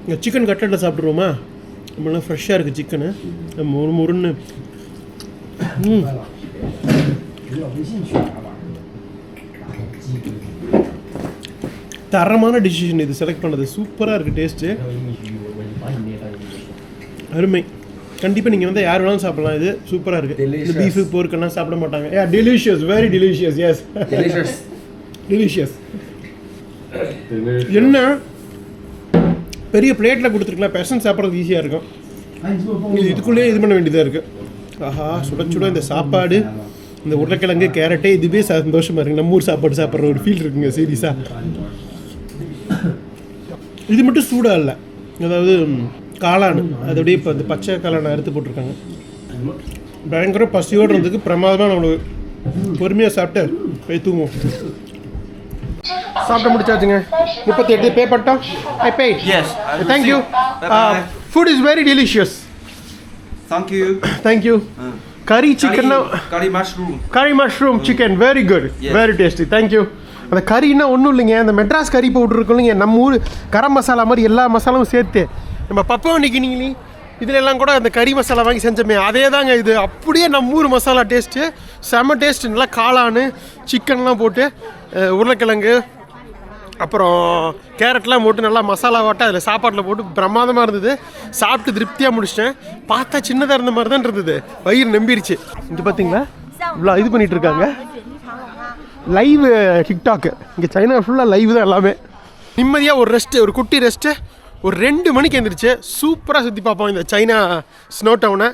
இந்த சிக்கன் கட்லெட்டில் சாப்பிட்ருவோமா? நம்மளாம் ஃப்ரெஷ்ஷாக இருக்குது சிக்கனு, முறுன்னு. தரமான டிசிஷன் இது செலக்ட் பண்ணது. சூப்பராக இருக்குது டேஸ்ட்டு, அருமை. கண்டிப்பாக நீங்கள் வந்து யார் வேணாலும் சாப்பிடலாம். இது சூப்பராக இருக்குது. இந்த பீஃபு போர்க்கெல்லாம் சாப்பிட மாட்டாங்க. A delicious, very delicious. Yes delicious. என்ன பெரிய பிளேட்டில் கொடுத்துருக்கலாம், பெர்சன் சாப்பிட்றது ஈஸியாக இருக்கும். இதுக்குள்ளேயே இது பண்ண வேண்டியதாக இருக்குது. ஆஹா, சுட சுட இந்த சாப்பாடு, இந்த உருளைக்கிழங்கு, கேரட்டு, இதுவே சந்தோஷமாக இருக்குது. நம்ம ஊர் சாப்பாடு சாப்பிட்ற ஒரு ஃபீல் இருக்குங்க சீரியஸாக. இது மட்டும் சூடாக இல்லை, அதாவது காளான் அது அப்படியே இப்போ அந்த பச்சை காளானை அறுத்து போட்டிருக்காங்க. பயங்கர பசியோடு இருந்ததுக்கு பிரமாதமாக நம்மளுக்கு பொறுமையாக சாப்பிட்டு போய் தூங்குவோம். சாப்பிட முடிச்சாச்சுங்க. 38 பே பண்ணிட்டோம். I pay. Yes. Thank you. Food is very delicious. Thank you. Thank you. கறி chicken, Curry mushroom chicken very good, Yes. Very tasty. Thank you. அந்த கறின்னா ஒன்றும் இல்லைங்க, அந்த மெட்ராஸ் கறி பவுடர் இருக்கும் இல்லைங்க, நம்ம ஊர் கரம் மசாலா மாதிரி எல்லா மசாலாவும் சேர்த்து நம்ம பப்பா நிற்கினீங்களி இதில் எல்லாம் கூட அந்த கறி மசாலா வாங்கி செஞ்சோமே அதே தாங்க இது. அப்படியே நம்ம ஊர் மசாலா டேஸ்ட்டு, செம்ம டேஸ்ட்டு. நல்லா காளான் சிக்கன்லாம் போட்டு உருளைக்கிழங்கு அப்புறம் கேரட்லாம் போட்டு நல்லா மசாலா வாட்டை அதில் சாப்பாட்டில் போட்டு பிரமாதமாக இருந்தது. சாப்பிட்டு திருப்தியாக முடிச்சிட்டேன். பார்த்தா சின்னதாக இருந்த மாதிரி தான் இருந்தது, வயிறு நம்பிருச்சு. இங்கே பார்த்தீங்களா இவ்வளோ இது பண்ணிகிட்டு இருக்காங்க, லைவ் டிக்டாக்கு. இங்கே சைனா ஃபுல்லாக லைவ் தான் எல்லாமே. நிம்மதியாக ஒரு ரெஸ்ட்டு, ஒரு குட்டி ரெஸ்ட்டு. ஒரு 2 மணிக்கு எழுந்திரிச்சு சூப்பராக சுற்றி பார்ப்போம் இந்த சைனா ஸ்னோ டவுனை.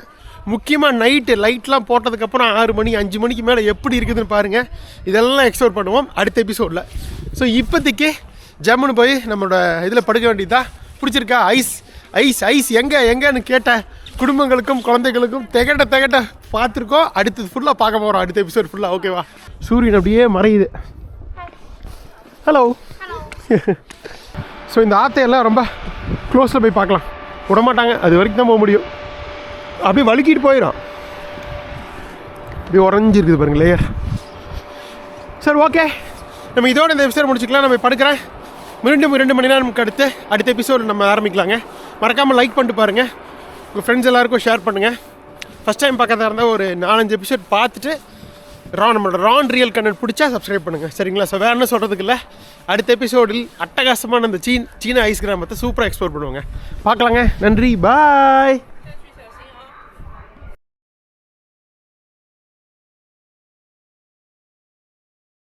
முக்கியமாக நைட்டு லைட்லாம் போட்டதுக்கப்புறம் 6 மணி 5 மணிக்கு மேலே எப்படி இருக்குதுன்னு பாருங்கள். இதெல்லாம் எக்ஸ்ப்ளோர் பண்ணுவோம் அடுத்த எபிசோடில். ஸோ இப்போதைக்கு ஜம்முன்னு போய் நம்மளோட இதில் படுக்க வேண்டியதா. பிடிச்சிருக்கா? ஐஸ் ஐஸ் ஐஸ் எங்கேன்னு கேட்ட குடும்பங்களுக்கும் குழந்தைகளுக்கும் திகட்ட பார்த்துருக்கோம். அடுத்தது ஃபுல்லாக பார்க்க போகிறோம் அடுத்த எபிசோட் ஃபுல்லாக. ஓகேவா? சூரியன் அப்படியே மறையுது. ஹலோ. ஸோ இந்த ஆத்தையெல்லாம் ரொம்ப க்ளோஸில் போய் பார்க்கலாம். விடமாட்டாங்க, அது வரைக்கும் தான் போக முடியும். அப்படியே வழுக்கிட்டு போயிடும். அப்படியே உறைஞ்சிருக்குது பாருங்க லேயர். சரி, ஓகே, நம்ம இதோட இந்த எபிசோட் முடிச்சுக்கலாம். நம்ம படுக்கிறேன். மீண்டும் 2 மணி நேரமுக்கு அடுத்த எபிசோடு நம்ம ஆரம்பிக்கலாங்க. மறக்காமல் லைக் பண்ணிட்டு பாருங்கள், உங்கள் ஃப்ரெண்ட்ஸ் எல்லாருக்கும் ஷேர் பண்ணுங்கள். ஃபஸ்ட் டைம் பார்க்கறதா இருந்தால் ஒரு 4-5 எபிசோட் பார்த்துட்டு நம்மளோட ரான் ரியல் கண்டென்ட் பிடிச்சா சப்ஸ்கிரைப் பண்ணுங்கள். சரிங்களா? ஸோ வேறு என்ன சொல்கிறதுக்கு இல்லை, அடுத்த எபிசோடில் அட்டகாசமான அந்த சீனா ஐஸ் கிராமத்தை சூப்பராக எக்ஸ்ப்ளோர் பண்ணுவாங்க. பார்க்கலாங்க. நன்றி, பாய்.